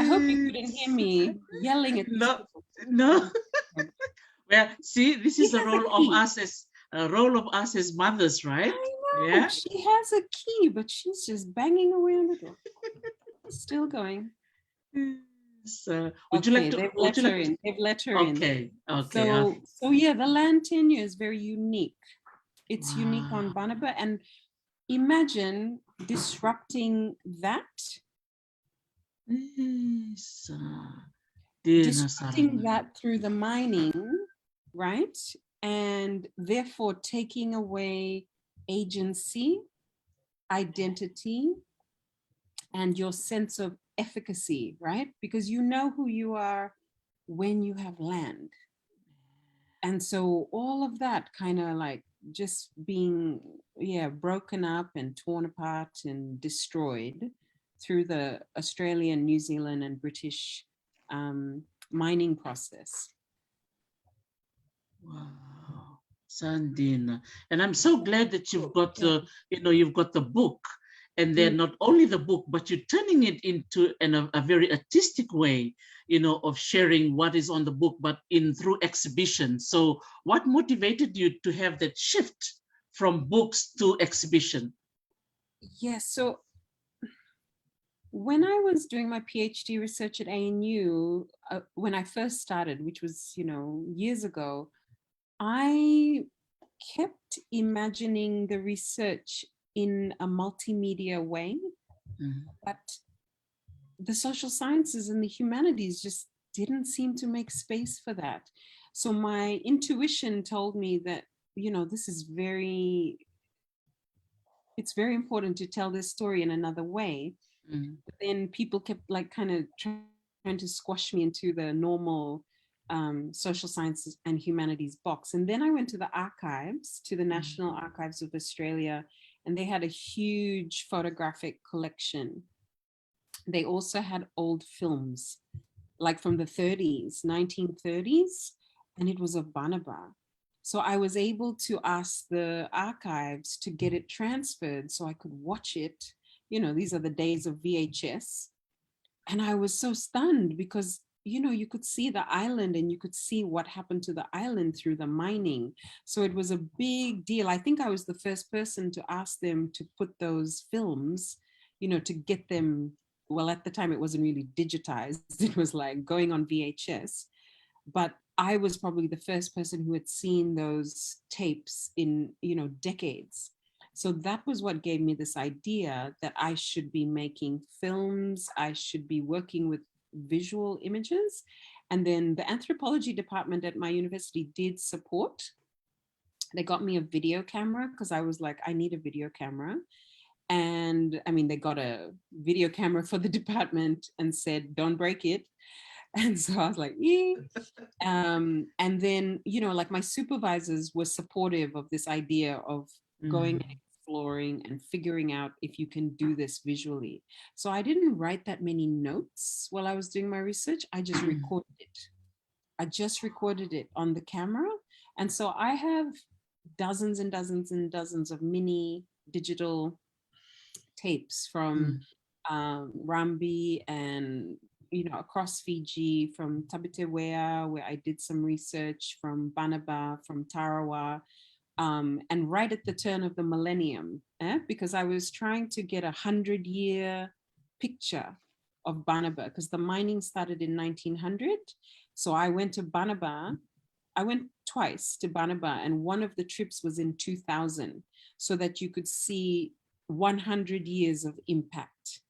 hope you couldn't hear me yelling at these No, people. no. Well, see, this She is the has a role of key. us as mothers, right? I know, Yeah. she has a key, but she's just banging away on the door. Still going. So, Okay, they've let her in. They've let her in. Okay, okay. So yeah, the land tenure is very unique. It's unique Wow. on Banaba, and imagine disrupting that, Yes. disrupting that through the mining, right? And therefore taking away agency, identity, and your sense of efficacy, right? Because you know who you are when you have land. And so all of that kind of like just being, yeah, broken up and torn apart and destroyed through the Australian, New Zealand, and British mining process. Wow, Sandina. And I'm so glad that you've got the, you've got the book, and then not only the book, but you're turning it into a very artistic way, of sharing what is on the book, but through exhibition. So what motivated you to have that shift from books to exhibition? Yes, so when I was doing my PhD research at ANU, when I first started, which was, years ago, I kept imagining the research in a multimedia way, but the social sciences and the humanities just didn't seem to make space for that. So my intuition told me that, this is it's very important to tell this story in another way. But then people kept like kind of trying to squash me into the normal social sciences and humanities box. And then I went to the archives, to the National Archives of Australia, and they had a huge photographic collection. They also had old films, like from the 30s, 1930s, and it was of Banaba. So I was able to ask the archives to get it transferred so I could watch it. These are the days of VHS. And I was so stunned because, you could see the island and you could see what happened to the island through the mining. So it was a big deal. I think I was the first person to ask them to put those films, to get them. Well, at the time, it wasn't really digitized. It was like going on VHS. But I was probably the first person who had seen those tapes in, decades. So that was what gave me this idea that I should be making films, I should be working with visual images. And then the anthropology department at my university did support. They got me a video camera because I was like, I need a video camera. And I mean, they got a video camera for the department and said, don't break it. And so I was like, yeah. And then, like my supervisors were supportive of this idea of going and exploring and figuring out if you can do this visually. So I didn't write that many notes while I was doing my research. I just recorded it. I just recorded it on the camera. And so I have dozens and dozens and dozens of mini digital tapes from Rambi and across Fiji, from Tabitewea, where I did some research, from Banaba, from Tarawa, and right at the turn of the millennium, because I was trying to get 100-year picture of Banaba, because the mining started in 1900. So I went to Banaba. I went twice to Banaba, and one of the trips was in 2000, so that you could see 100 years of impact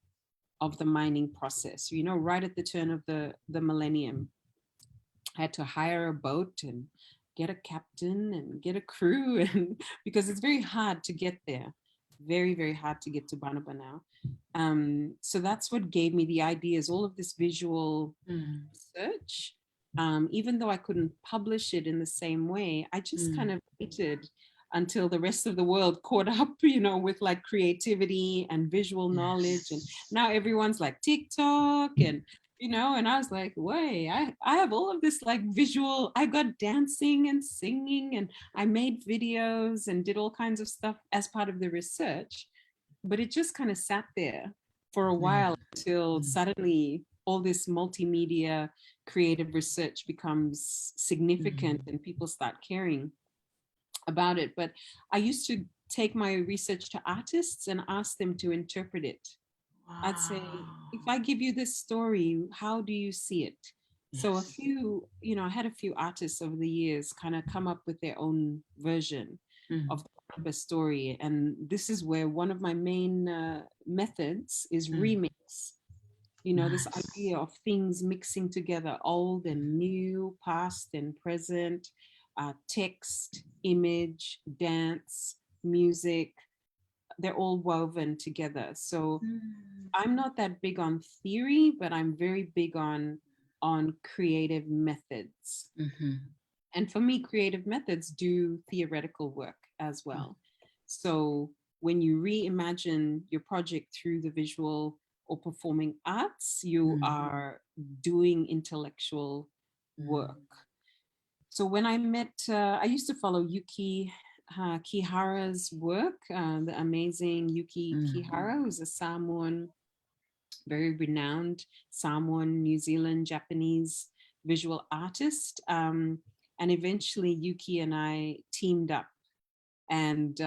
of the mining process, right at the turn of the millennium. I had to hire a boat and get a captain and get a crew, and because it's very hard to get there, very, very hard to get to Banaba now. So that's what gave me the ideas, all of this visual research. Even though I couldn't publish it in the same way, I just kind of waited until the rest of the world caught up, with like creativity and visual knowledge. And now everyone's like TikTok and, and I was like, wait, I have all of this like visual, I got dancing and singing and I made videos and did all kinds of stuff as part of the research. But it just kind of sat there for a while until suddenly all this multimedia creative research becomes significant and people start caring about it. But I used to take my research to artists and ask them to interpret it. Wow. I'd say, if I give you this story, how do you see it? Yes. So a few, I had a few artists over the years kind of come up with their own version of the story. And this is where one of my main methods is remix. This idea of things mixing together, old and new, past and present, text, image, dance, music, they're all woven together. So I'm not that big on theory, but I'm very big on creative methods. And for me, creative methods do theoretical work as well. So when you reimagine your project through the visual or performing arts, you are doing intellectual work. So when I met, I used to follow Yuki Kihara's work, the amazing Yuki Kihara, who's a Samoan, very renowned Samoan, New Zealand, Japanese visual artist. And eventually Yuki and I teamed up. And,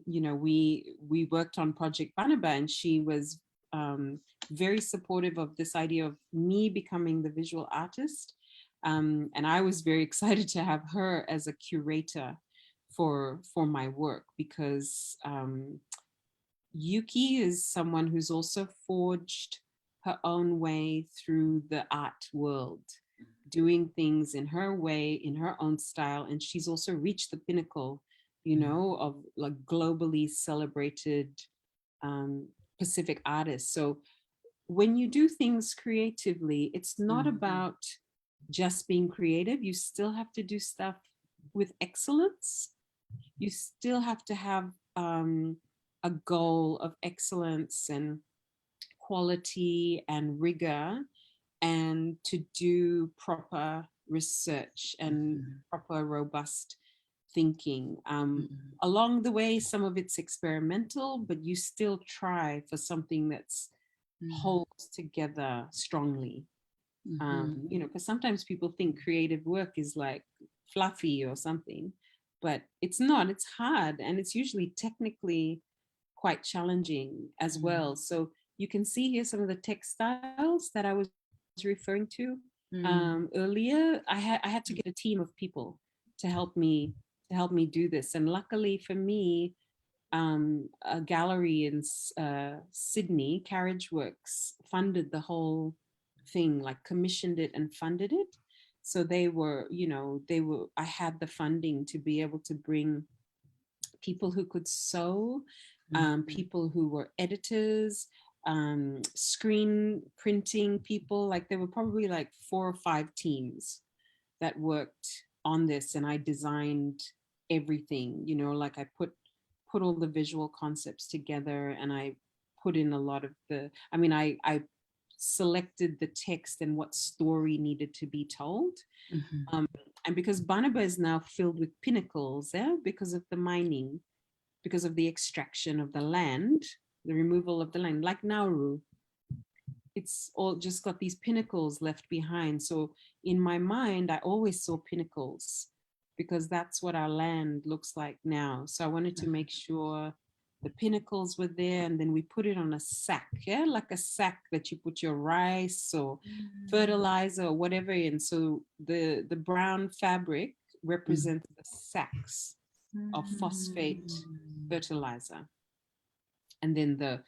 we worked on Project Banaba, and she was very supportive of this idea of me becoming the visual artist. And I was very excited to have her as a curator for my work, because Yuki is someone who's also forged her own way through the art world, doing things in her way, in her own style. And she's also reached the pinnacle, you know, of like globally celebrated Pacific artists. So when you do things creatively, it's not about just being creative. You still have to do stuff with excellence. You still have to have a goal of excellence and quality and rigor, and to do proper research and proper robust thinking. Along the way, some of it's experimental, but you still try for something that's holds together strongly. You know, because sometimes people think creative work is like fluffy or something, but it's not. It's hard, and it's usually technically quite challenging as well. So you can see here some of the textiles that I was referring to earlier. I had to get a team of people to help me do this, and luckily for me, a gallery in Sydney, Carriage Works, funded the whole thing, like commissioned it and funded it. So they were, you know, I had the funding to be able to bring people who could sew, people who were editors, screen printing people. Like there were probably like 4 or 5 teams that worked on this, and I designed everything, you know, like I put all the visual concepts together, and I put in a lot of I selected the text and what story needed to be told. And because Banaba is now filled with pinnacles, because of the mining, because of the extraction of the land, the removal of the land, like Nauru, it's all just got these pinnacles left behind. So in my mind, I always saw pinnacles because that's what our land looks like now. So I wanted to make sure the pinnacles were there, and then we put it on a sack, like a sack that you put your rice or fertilizer or whatever in. So the brown fabric represents the sacks of phosphate fertilizer, and then the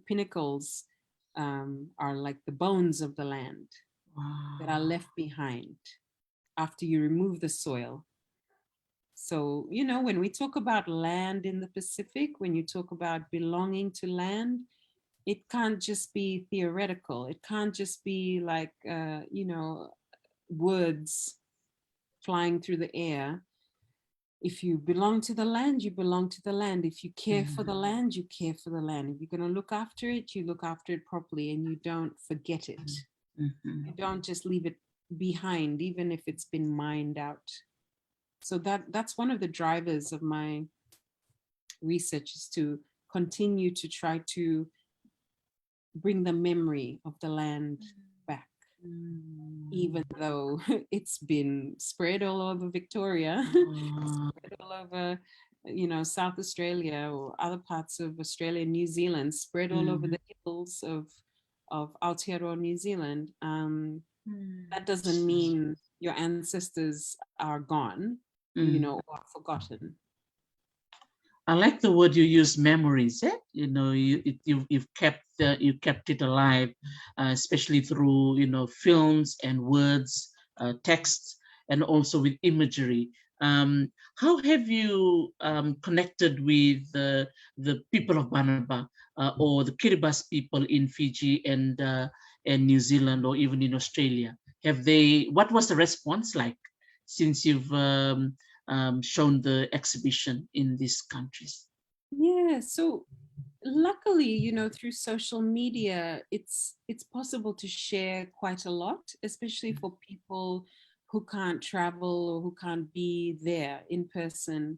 pinnacles are like the bones of the land that are left behind after you remove the soil. So, you know, when we talk about land in the Pacific, when you talk about belonging to land, it can't just be theoretical. It can't just be like, you know, words flying through the air. If you belong to the land, you belong to the land. If you care for the land, you care for the land. If you're going to look after it, you look after it properly, and you don't forget it. You don't just leave it behind, even if it's been mined out. So that's one of the drivers of my research, is to continue to try to bring the memory of the land back, even though it's been spread all over Victoria, spread all over, you know, South Australia or other parts of Australia, New Zealand, spread all over the hills of Aotearoa, New Zealand. That doesn't mean your ancestors are gone, you know, or forgotten. I like the word you use, memories. You know, you've kept it alive, especially through, you know, films and words, texts, and also with imagery. How have you connected with the people of Banaba or the Kiribati people in Fiji and New Zealand, or even in Australia? What was the response like since you've shown the exhibition in these countries? Yeah, so luckily, you know, through social media, it's possible to share quite a lot, especially for people who can't travel or who can't be there in person.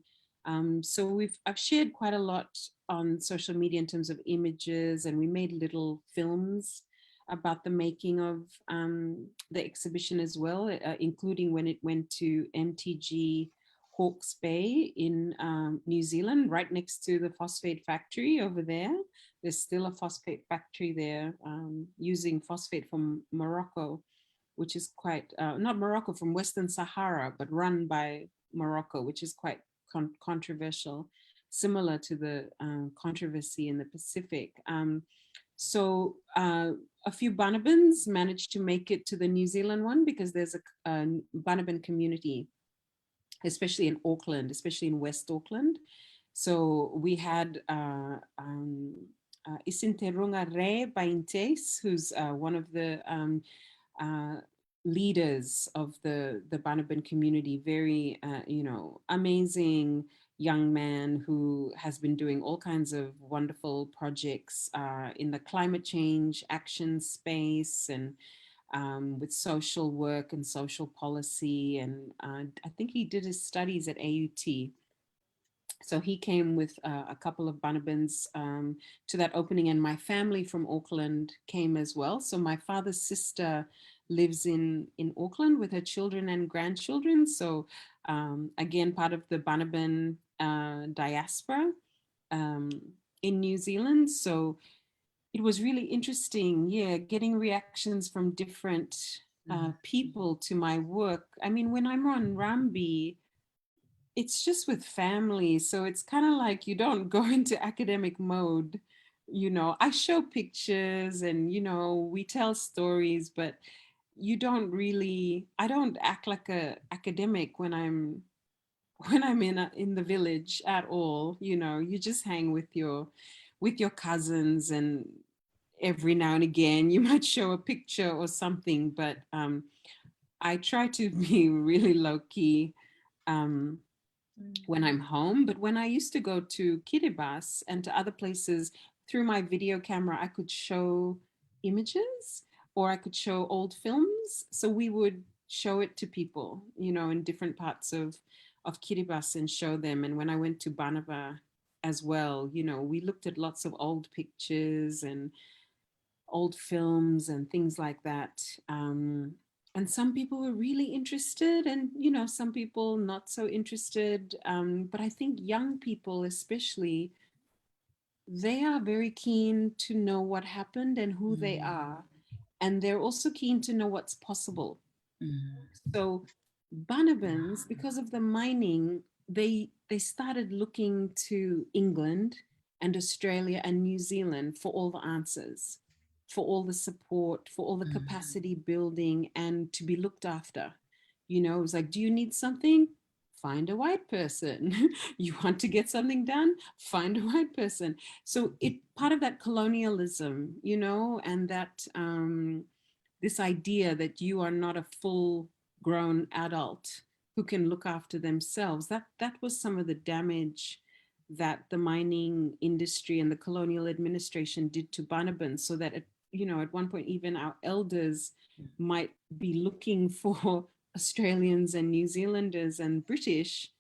So I've shared quite a lot on social media in terms of images, and we made little films about the making of the exhibition as well, including when it went to MTG Hawke's Bay in New Zealand, right next to the phosphate factory over there. There's still a phosphate factory there, using phosphate from Morocco, which is quite, not Morocco, from Western Sahara, but run by Morocco, which is quite controversial, similar to the controversy in the Pacific. So a few Banabans managed to make it to the New Zealand one because there's a Banaban community, especially in Auckland, especially in West Auckland. So we had Isinterunga Re Baintes, who's one of the uh, leaders of the Banaban community, very, amazing young man who has been doing all kinds of wonderful projects in the climate change action space and with social work and social policy. And I think he did his studies at AUT. So he came with a couple of Banabans to that opening, and my family from Auckland came as well. So my father's sister lives in Auckland with her children and grandchildren. So again, part of the Banaban diaspora um, in New Zealand. So it was really interesting, yeah, getting reactions from different people to my work. I mean, when I'm on Rambi, it's just with family. So it's kind of like you don't go into academic mode. I show pictures and, we tell stories, but I don't act like a academic when I'm in the village at all. You just hang with your cousins, and every now and again you might show a picture or something, but I try to be really low key when I'm home. But when I used to go to Kiribati and to other places, through my video camera, I could show images or I could show old films. So we would show it to people, in different parts of Kiribati and show them. And when I went to Banaba as well, we looked at lots of old pictures and old films and things like that. And some people were really interested, and some people not so interested. But I think young people, especially, they are very keen to know what happened and who they are, and they're also keen to know what's possible. So Banabans, because of the mining, they started looking to England and Australia and New Zealand for all the answers, for all the support, for all the capacity building, and to be looked after. It was like, do you need something? Find a white person. You want to get something done? Find a white person. So it part of that colonialism, and that this idea that you are not a full grown adult who can look after themselves. That was some of the damage that the mining industry and the colonial administration did to Banaban, so that at one point even our elders might be looking for Australians and New Zealanders and British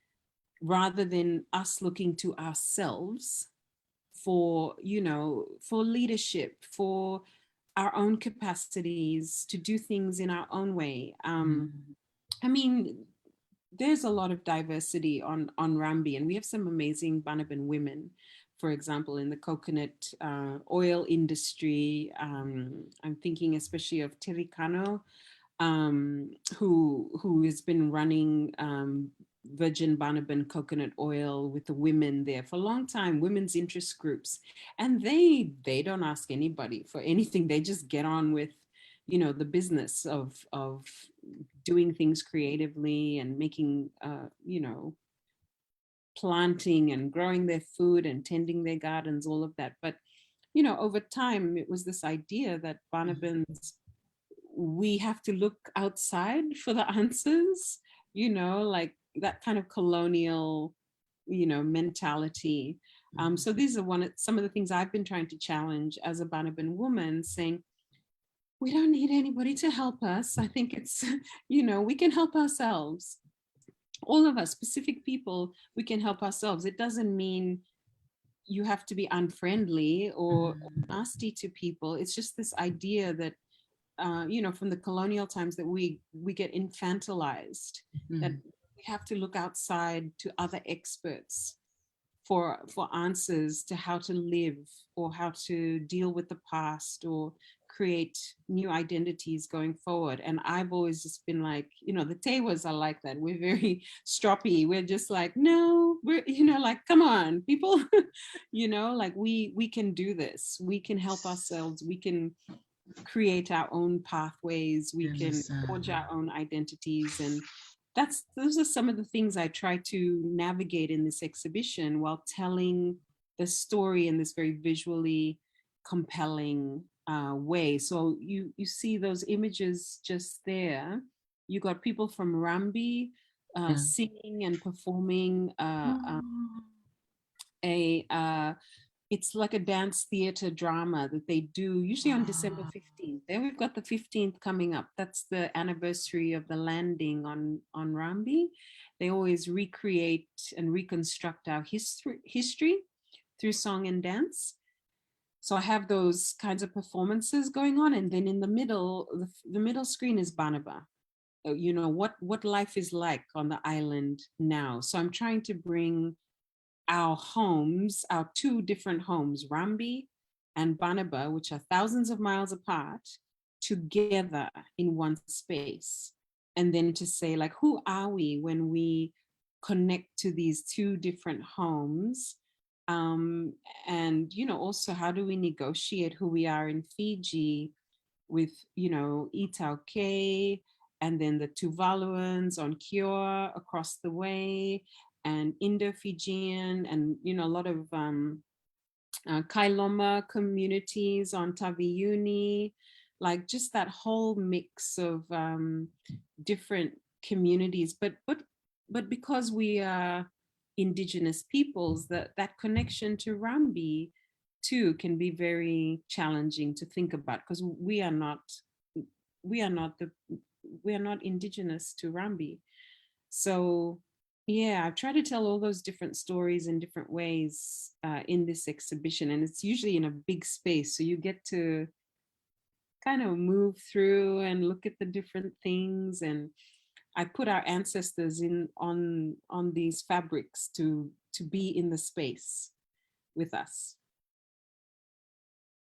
rather than us looking to ourselves for for leadership, for our own capacities to do things in our own way. I mean, there's a lot of diversity on Rambi, and we have some amazing Banaban women, for example, in the coconut oil industry. I'm thinking especially of Terikano, who has been running Virgin Banaban coconut oil with the women there for a long time, women's interest groups, and they don't ask anybody for anything. They just get on with the business of doing things creatively and making planting and growing their food and tending their gardens, all of that. But over time it was this idea that Banabans, we have to look outside for the answers, like that kind of colonial mentality. So these are some of the things I've been trying to challenge as a Banaban woman, saying we don't need anybody to help us. I think it's we can help ourselves. All of us, specific people, we can help ourselves. It doesn't mean you have to be unfriendly or nasty to people. It's just this idea that from the colonial times, that we get infantilized, that we have to look outside to other experts for answers to how to live or how to deal with the past or create new identities going forward. And I've always just been like, you know, the Teaiwas are like that. We're very stroppy. We're just like, no, we're, you know, like, come on, people, you know, like we can do this. We can help ourselves. We can create our own pathways. We can forge our own identities. And those are some of the things I try to navigate in this exhibition while telling the story in this very visually compelling way. So you see those images just there. You got people from Rambi singing and performing it's like a dance theater drama that they do usually on December 15th. Then we've got the 15th coming up. That's the anniversary of the landing on Rambi. They always recreate and reconstruct our history through song and dance. So I have those kinds of performances going on. And then in the middle, the middle screen is Banaba. You know, what life is like on the island now. So I'm trying to bring our homes, our two different homes, Rambi and Banaba, which are thousands of miles apart, together in one space. And then to say, like, who are we when we connect to these two different homes? And, you know, also, how do we negotiate who we are in Fiji with, you know, Itauke, and then the Tuvaluans on Kioa across the way, and Indo-Fijian, and, you know, a lot of Kailoma communities on Taviuni, like just that whole mix of different communities. But because we are Indigenous peoples, that connection to Rambi too can be very challenging to think about, because we are not Indigenous to Rambi. So yeah, I've tried to tell all those different stories in different ways in this exhibition, and it's usually in a big space, so you get to kind of move through and look at the different things. And I put our ancestors in on these fabrics to be in the space with us.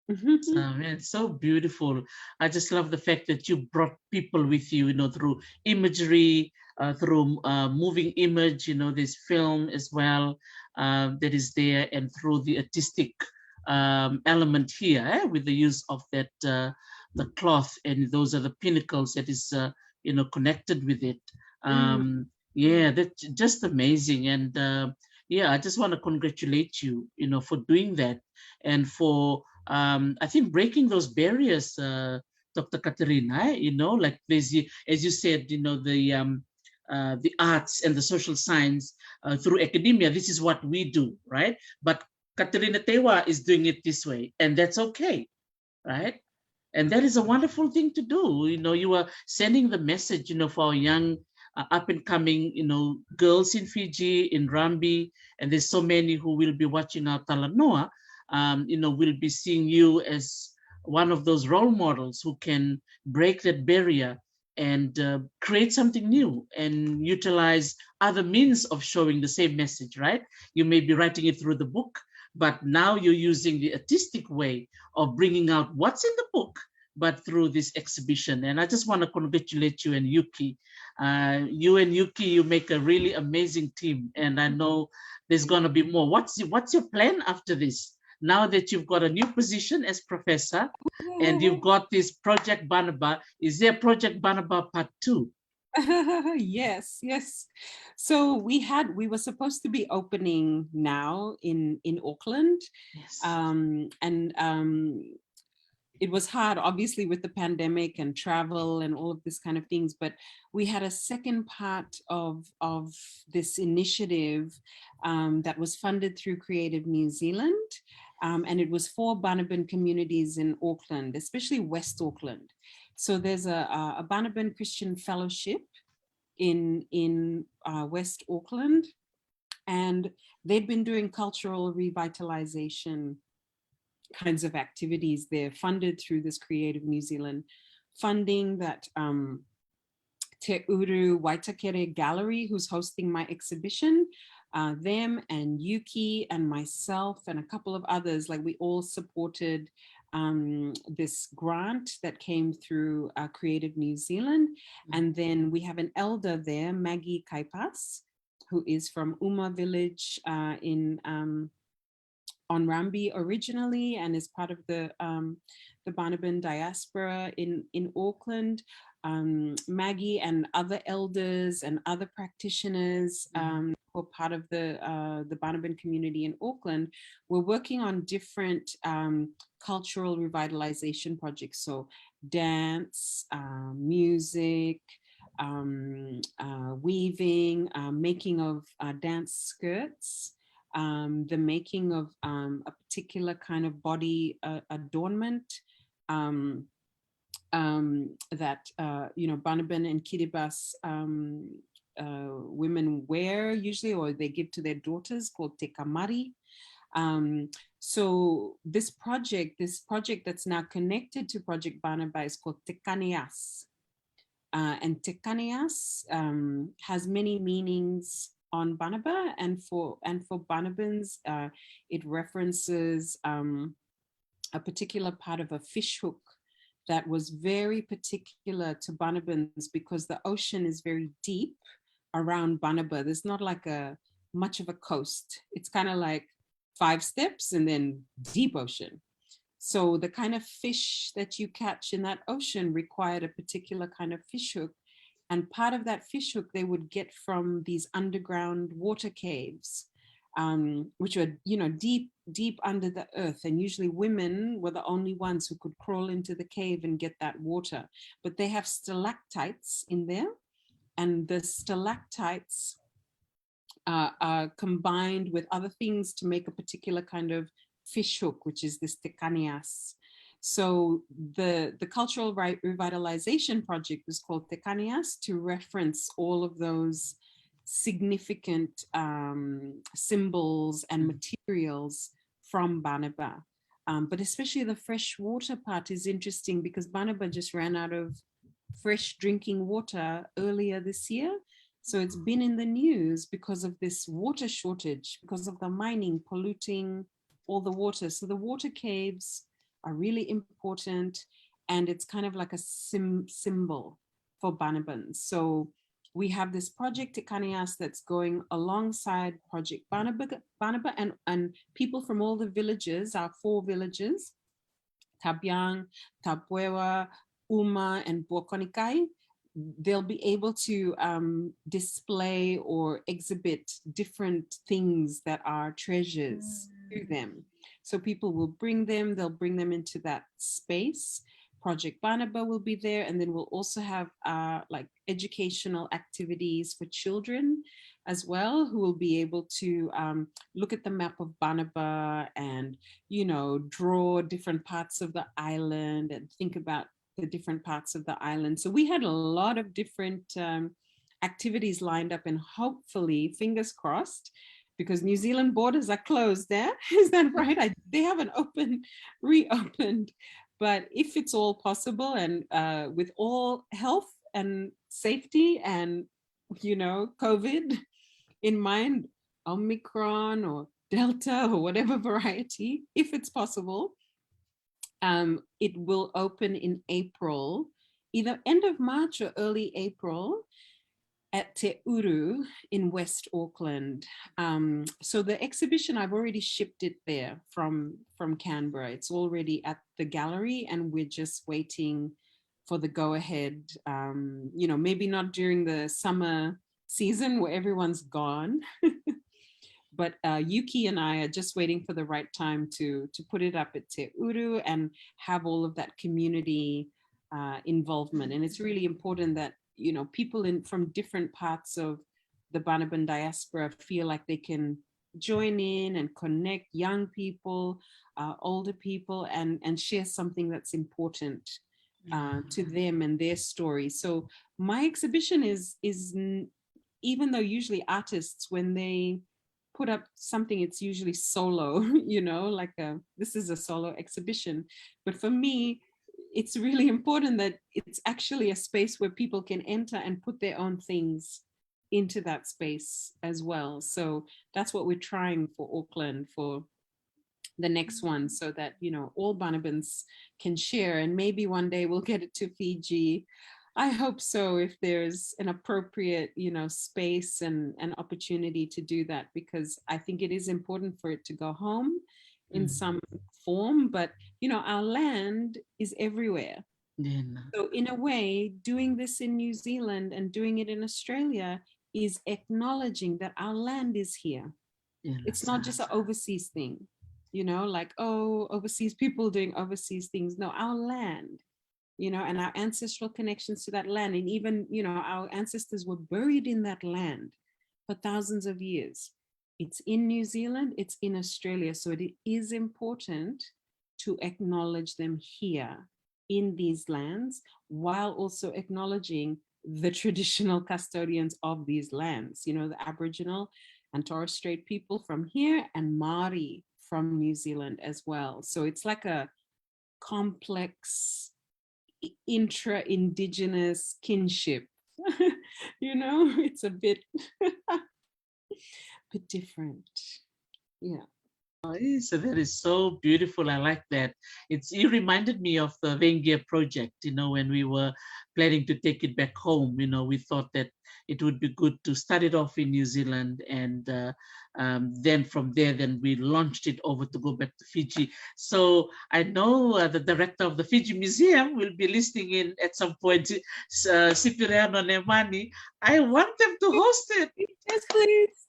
It's so beautiful. I just love the fact that you brought people with you, you know, through imagery, through moving image, you know, there's film as well that is there, and through the artistic element here with the use of that the cloth, and those are the pinnacles that is you know, connected with it. Yeah, that's just amazing. And yeah, I just want to congratulate you, you know, for doing that, and for I think breaking those barriers, Dr. Katerina, you know, like there's, as you said, you know, the arts and the social science through academia. This is what we do, right? But Katerina Teaiwa is doing it this way, and that's okay, right? And that is a wonderful thing to do. You know, you are sending the message, you know, for our young up and coming, you know, girls in Fiji, in Rambi, and there's so many who will be watching our Talanoa. You know, will be seeing you as one of those role models who can break that barrier and create something new and utilize other means of showing the same message, right? You may be writing it through the book, but now you're using the artistic way of bringing out what's in the book, but through this exhibition. And I just want to congratulate you and Yuki. You and Yuki, you make a really amazing team. And I know there's going to be more. What's your plan after this? Now that you've got a new position as professor and you've got this Project Banaba, is there Project Banaba Part 2? Yes. So we were supposed to be opening now in Auckland. Yes. It was hard, obviously, with the pandemic and travel and all of this kind of things, but we had a second part of this initiative that was funded through Creative New Zealand, and it was for Banaban communities in Auckland, especially West Auckland. So there's a Banaban Christian Fellowship in West Auckland, and they'd been doing cultural revitalization kinds of activities there, funded through this Creative New Zealand funding that Tehuru Gallery, who's hosting my exhibition, them and Yuki and myself and a couple of others, like we all supported this grant that came through Creative New Zealand. And then we have an elder there, Maggie Kaipas, who is from Uma village in Onrambi originally, and is part of the Banaban diaspora in Auckland. Maggie and other elders and other practitioners who are part of the Banaban community in Auckland were working on different cultural revitalization projects. So dance, music, weaving, making of dance skirts, the making of a particular kind of body adornment that Banaban and Kiribati women wear usually, or they give to their daughters, called te kamari. So this project that's now connected to Project Banaba is called Te Kaneas. And Te Kaneas has many meanings on Banaba, and for Banabans, it references a particular part of a fish hook that was very particular to Banabans, because the ocean is very deep around Banaba. There's not like much of a coast. It's kind of like 5 steps and then deep ocean. So the kind of fish that you catch in that ocean required a particular kind of fish hook. And part of that fish hook they would get from these underground water caves, which were, deep under the earth. And usually women were the only ones who could crawl into the cave and get that water. But they have stalactites in there, and the stalactites are combined with other things to make a particular kind of fish hook, which is this te kaneas. So the cultural revitalization project was called Te Kaneas to reference all of those significant symbols and materials from Banaba. But especially the fresh water part is interesting, because Banaba just ran out of fresh drinking water earlier this year. So it's been in the news because of this water shortage, because of the mining polluting all the water. So the water caves are really important, and it's kind of like a symbol for Banabans. So we have this project Te Kaneas that's going alongside Project Banaba, and people from all the villages, our 4 villages, Tabyang, Tapuewa, Uma, and Buokonikai, they'll be able to display or exhibit different things that are treasures to them. So people will bring them, they'll bring them into that space. Project Banaba will be there, and then we'll also have like educational activities for children as well, who will be able to look at the map of Banaba and, draw different parts of the island and think about the different parts of the island. So we had a lot of different activities lined up, and hopefully, fingers crossed, because New Zealand borders are closed there. Is that right? They haven't reopened. But if it's all possible, and with all health and safety and, COVID in mind, Omicron or Delta or whatever variety, if it's possible, it will open in April, either end of March or early April, at Tehuru in West Auckland. So the exhibition, I've already shipped it there from Canberra. It's already at the gallery, and we're just waiting for the go-ahead, maybe not during the summer season where everyone's gone. But Yuki and I are just waiting for the right time to put it up at Tehuru and have all of that community involvement. And it's really important that, people from different parts of the Banaban diaspora feel like they can join in and connect, young people, older people, and share something that's important to them and their story. So my exhibition is even though usually artists, when they put up something, it's usually solo, this is a solo exhibition. But for me, it's really important that it's actually a space where people can enter and put their own things into that space as well. So that's what we're trying for Auckland, for the next one, so that, you know, all Banabans can share, and maybe one day we'll get it to Fiji. I hope so, if there's an appropriate, you know, space and an opportunity to do that, because I think it is important for it to go home in some form. But, you know, our land is everywhere. So in a way, doing this in New Zealand and doing it in Australia is acknowledging that our land is here. It's not just an overseas thing, you know, like, oh, overseas people doing overseas things. No, our land, you know, and our ancestral connections to that land. And even, you know, our ancestors were buried in that land for thousands of years. It's in New Zealand, it's in Australia. So it is important to acknowledge them here in these lands, while also acknowledging the traditional custodians of these lands, you know, the Aboriginal and Torres Strait people from here, and Māori from New Zealand as well. So it's like a complex intra-indigenous kinship. You know, it's a bit different. Yeah. So that is so beautiful. I like that. You reminded me of the Vengia project, you know, when we were planning to take it back home. You know, we thought that it would be good to start it off in New Zealand, and then from there, then we launched it over to go back to Fiji. So I know the director of the Fiji Museum will be listening in at some point, Cipriano Nemani. I want them to host it. Yes, please.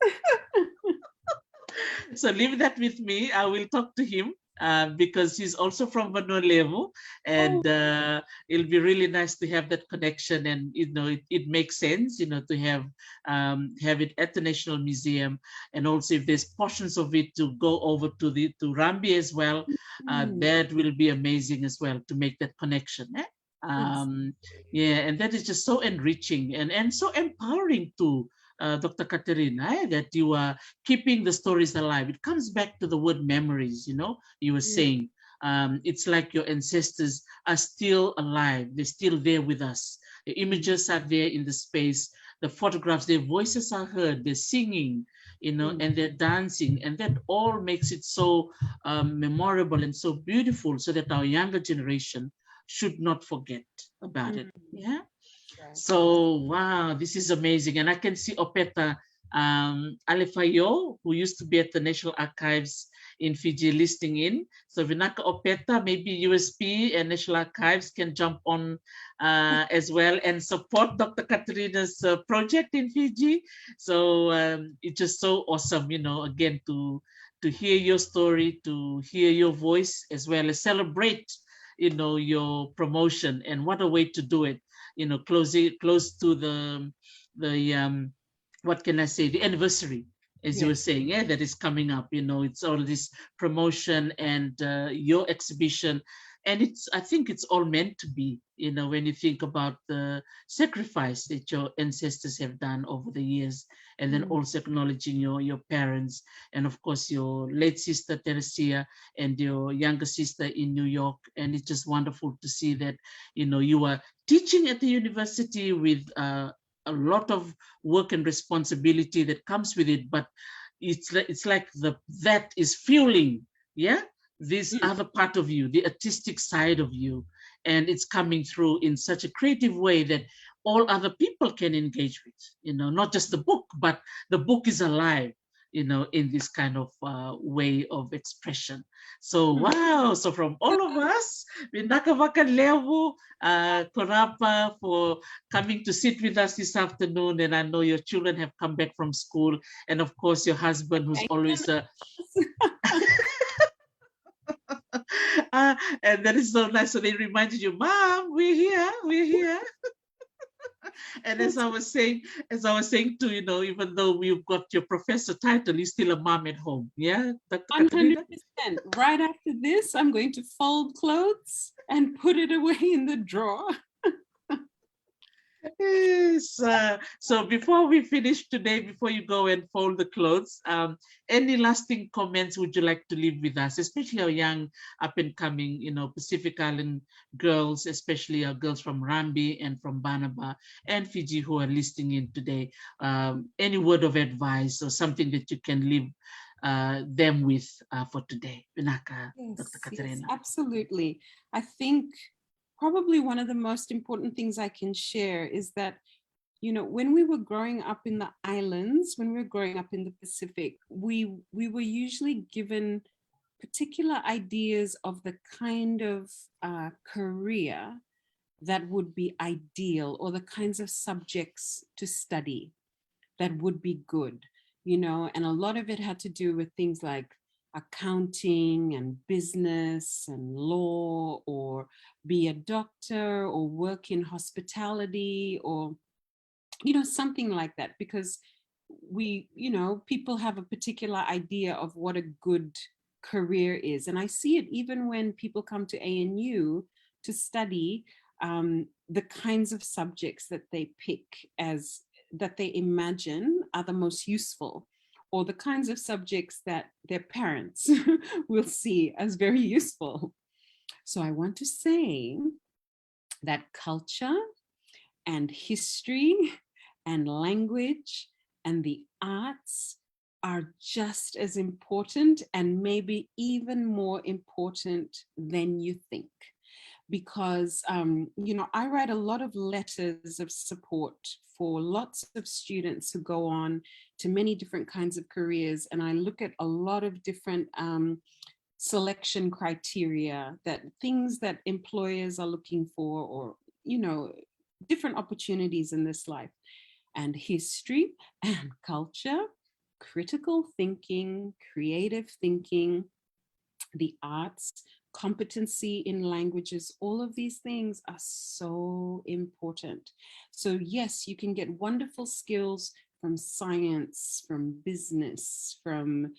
So leave that with me. I will talk to him because he's also from Vakalevu, and it'll be really nice to have that connection. And you know, it makes sense, you know, to have it at the National Museum, and also if there's portions of it to go over to Rambi as well, that will be amazing as well to make that connection. Yeah, and that is just so enriching and so empowering too. Dr. Katerina, that you are keeping the stories alive. It comes back to the word memories, you know, you were saying. It's like your ancestors are still alive. They're still there with us. The images are there in the space. The photographs, their voices are heard. They're singing, you know, and they're dancing. And that all makes it so memorable and so beautiful, so that our younger generation should not forget about it. Yeah. So, wow, this is amazing. And I can see Opeta Alefayo, who used to be at the National Archives in Fiji, listening in. So, Vinaka Opeta, maybe USP and National Archives can jump on as well and support Dr. Katerina's project in Fiji. So, it's just so awesome, you know, again, to hear your story, to hear your voice, as well as celebrate, you know, your promotion. And what a way to do it. You know, close to the what can I say, the anniversary, as you were saying, that is coming up. You know, it's all this promotion and your exhibition, and I think it's all meant to be. You know, when you think about the sacrifice that your ancestors have done over the years, and then also acknowledging your parents, and of course your late sister Teresia and your younger sister in New York. And it's just wonderful to see that, you know, you are teaching at the university with a lot of work and responsibility that comes with it, but it's like that is fueling, this other part of you, the artistic side of you, and it's coming through in such a creative way that all other people can engage with, you know, not just the book, but the book is alive, you know, in this kind of way of expression. So, wow. So from all of us, Vinaka vakalevu, Korapa, for coming to sit with us this afternoon. And I know your children have come back from school. And of course, your husband, who's always... and that is so nice. So they reminded you, Mom, we're here. And as I was saying too, you know, even though we've got your professor title, you're still a mom at home. Yeah, Dr. 100%. Right after this, I'm going to fold clothes and put it away in the drawer. Yes. So before we finish today, before you go and fold the clothes, any lasting comments would you like to leave with us, especially our young up and coming, you know, Pacific Island girls, especially our girls from Rambi and from Banaba and Fiji who are listening in today? Any word of advice or something that you can leave them with for today. Vinaka, Yes, Dr. yes, Katerina. absolutely. I think probably one of the most important things I can share is that, you know, when we were growing up in the islands, when we were growing up in the Pacific, we were usually given particular ideas of the kind of career that would be ideal, or the kinds of subjects to study that would be good, you know, and a lot of it had to do with things like accounting and business and law, or be a doctor, or work in hospitality, or, you know, something like that, because we, you know, people have a particular idea of what a good career is. And I see it even when people come to ANU to study, the kinds of subjects that they pick as that they imagine are the most useful, or the kinds of subjects that their parents will see as very useful. So I want to say that culture and history and language and the arts are just as important, and maybe even more important than you think. Because, you know, I write a lot of letters of support for lots of students who go on to many different kinds of careers. And I look at a lot of different selection criteria, that things that employers are looking for, or, you know, different opportunities in this life. And history and culture, critical thinking, creative thinking, the arts, competency in languages, all of these things are so important. So yes, you can get wonderful skills from science, from business, from,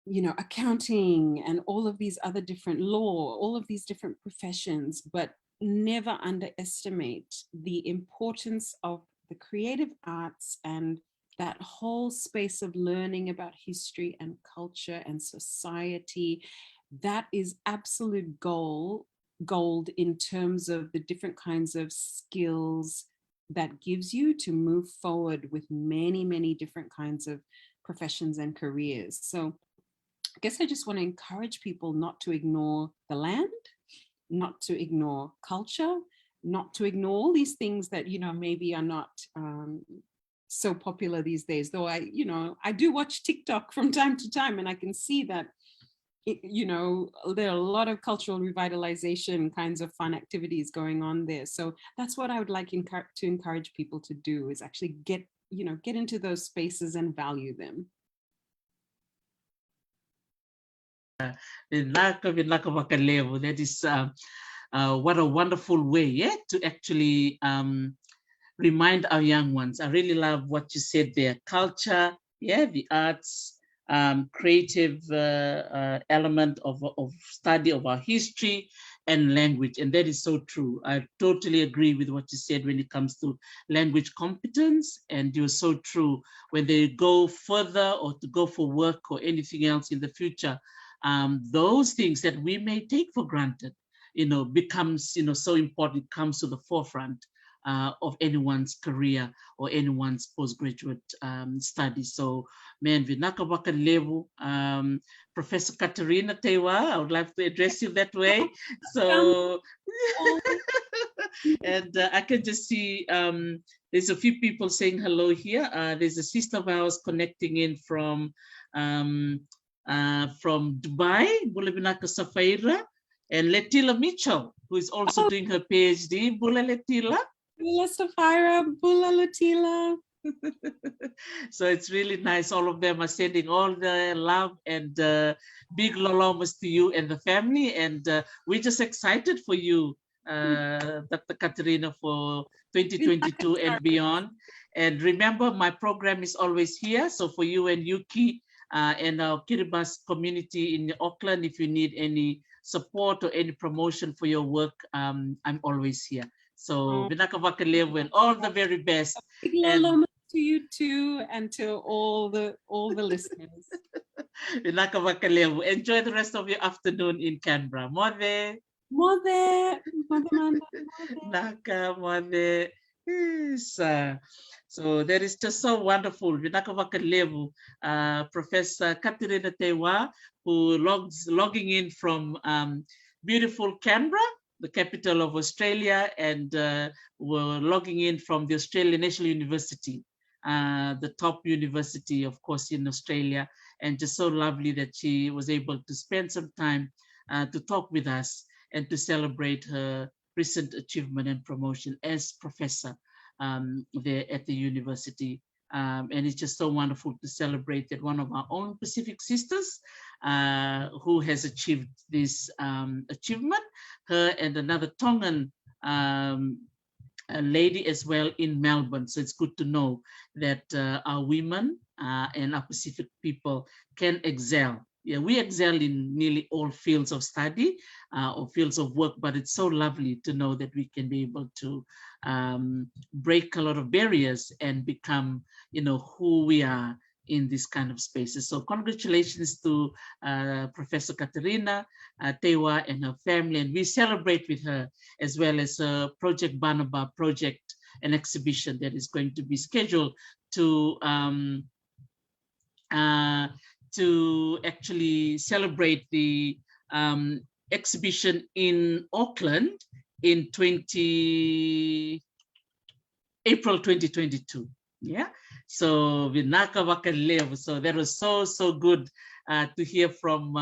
you know, accounting, and all of these other different law, all of these different professions, but never underestimate the importance of the creative arts and that whole space of learning about history and culture and society. That is absolute gold in terms of the different kinds of skills that gives you to move forward with many, many different kinds of professions and careers. So I guess I just want to encourage people not to ignore the land, not to ignore culture, not to ignore all these things that, you know, maybe are not so popular these days. Though I, you know, I do watch TikTok from time to time, and I can see that, you know, there are a lot of cultural revitalization kinds of fun activities going on there. So that's what I would like to encourage people to do, is actually get into those spaces and value them. Vinaka vakalevu. That is what a wonderful way, yeah, to actually remind our young ones. I really love what you said there. Culture, yeah, the arts, creative element of study of our history and language. And that is so true. I totally agree with what you said when it comes to language competence. And you're so true. When they go further, or to go for work or anything else in the future, those things that we may take for granted, you know, becomes, you know, so important, comes to the forefront of anyone's career or anyone's postgraduate study. So, man, Vinaka vakalevu, Professor Katerina Teaiwa, I would like to address you that way. So, and I can just see there's a few people saying hello here. There's a sister of ours connecting in from Dubai, Bula Vinaka Safaira, and Letila Mitchell, who is also doing her PhD. Bula Letila. Bula Safira, Bula Latila. So it's really nice. All of them are sending all the love and big lolomas to you and the family. And we're just excited for you, Dr. Katerina, for 2022 and beyond. And remember, my program is always here. So for you and Yuki and our Kiribati community in Auckland, if you need any support or any promotion for your work, I'm always here. So Vinaka vakalevu, and all the very best. And to you too, and to all the listeners. Vinaka vakalevu. Enjoy the rest of your afternoon in Canberra. Mode. Mode. Naka mode. Yes. So that is just so wonderful. Vinaka vakalevu, Professor Katerina Teaiwa, who logging in from beautiful Canberra, the capital of Australia, and we're logging in from the Australian National University, the top university, of course, in Australia. And just so lovely that she was able to spend some time to talk with us and to celebrate her recent achievement and promotion as professor there at the university. And it's just so wonderful to celebrate that one of our own Pacific sisters who has achieved this achievement, her and another Tongan a lady as well in Melbourne. So it's good to know that our women and our Pacific people can excel. Yeah, we excel in nearly all fields of study or fields of work, but it's so lovely to know that we can be able to break a lot of barriers and become, who we are in this kind of spaces. So congratulations to Professor Katerina Teaiwa and her family, and we celebrate with her as well as a Project Banaba project, an exhibition that is going to be scheduled to actually celebrate the exhibition in Auckland in April 2022. Yeah, so Vinaka vakalevu. So that was so good to hear from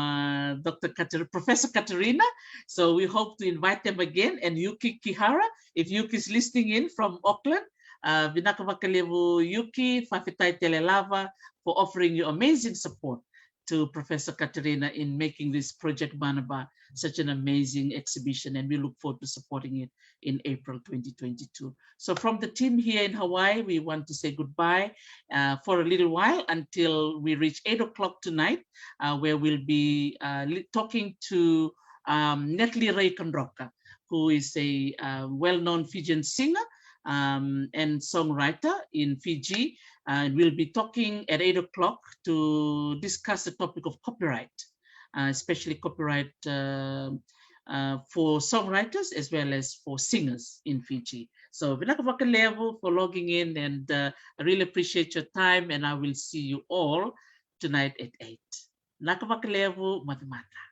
Professor Katerina. So we hope to invite them again. And Yuki Kihara, if Yuki is listening in from Auckland, Vinaka vakalevu Yuki, Fafitai Telelava, for offering you amazing support to Professor Katerina in making this Project Banaba such an amazing exhibition, and we look forward to supporting it in April 2022. So from the team here in Hawaii, we want to say goodbye for a little while until we reach 8 o'clock tonight, where we'll be talking to Natalie Ray Kondroka, who is a well-known Fijian singer and songwriter in Fiji. And we'll be talking at 8 o'clock to discuss the topic of copyright, especially copyright for songwriters as well as for singers in Fiji. So Vinaka vakalevu for logging in, and I really appreciate your time, and I will see you all tonight at 8. Vinaka vakalevu, Matamata.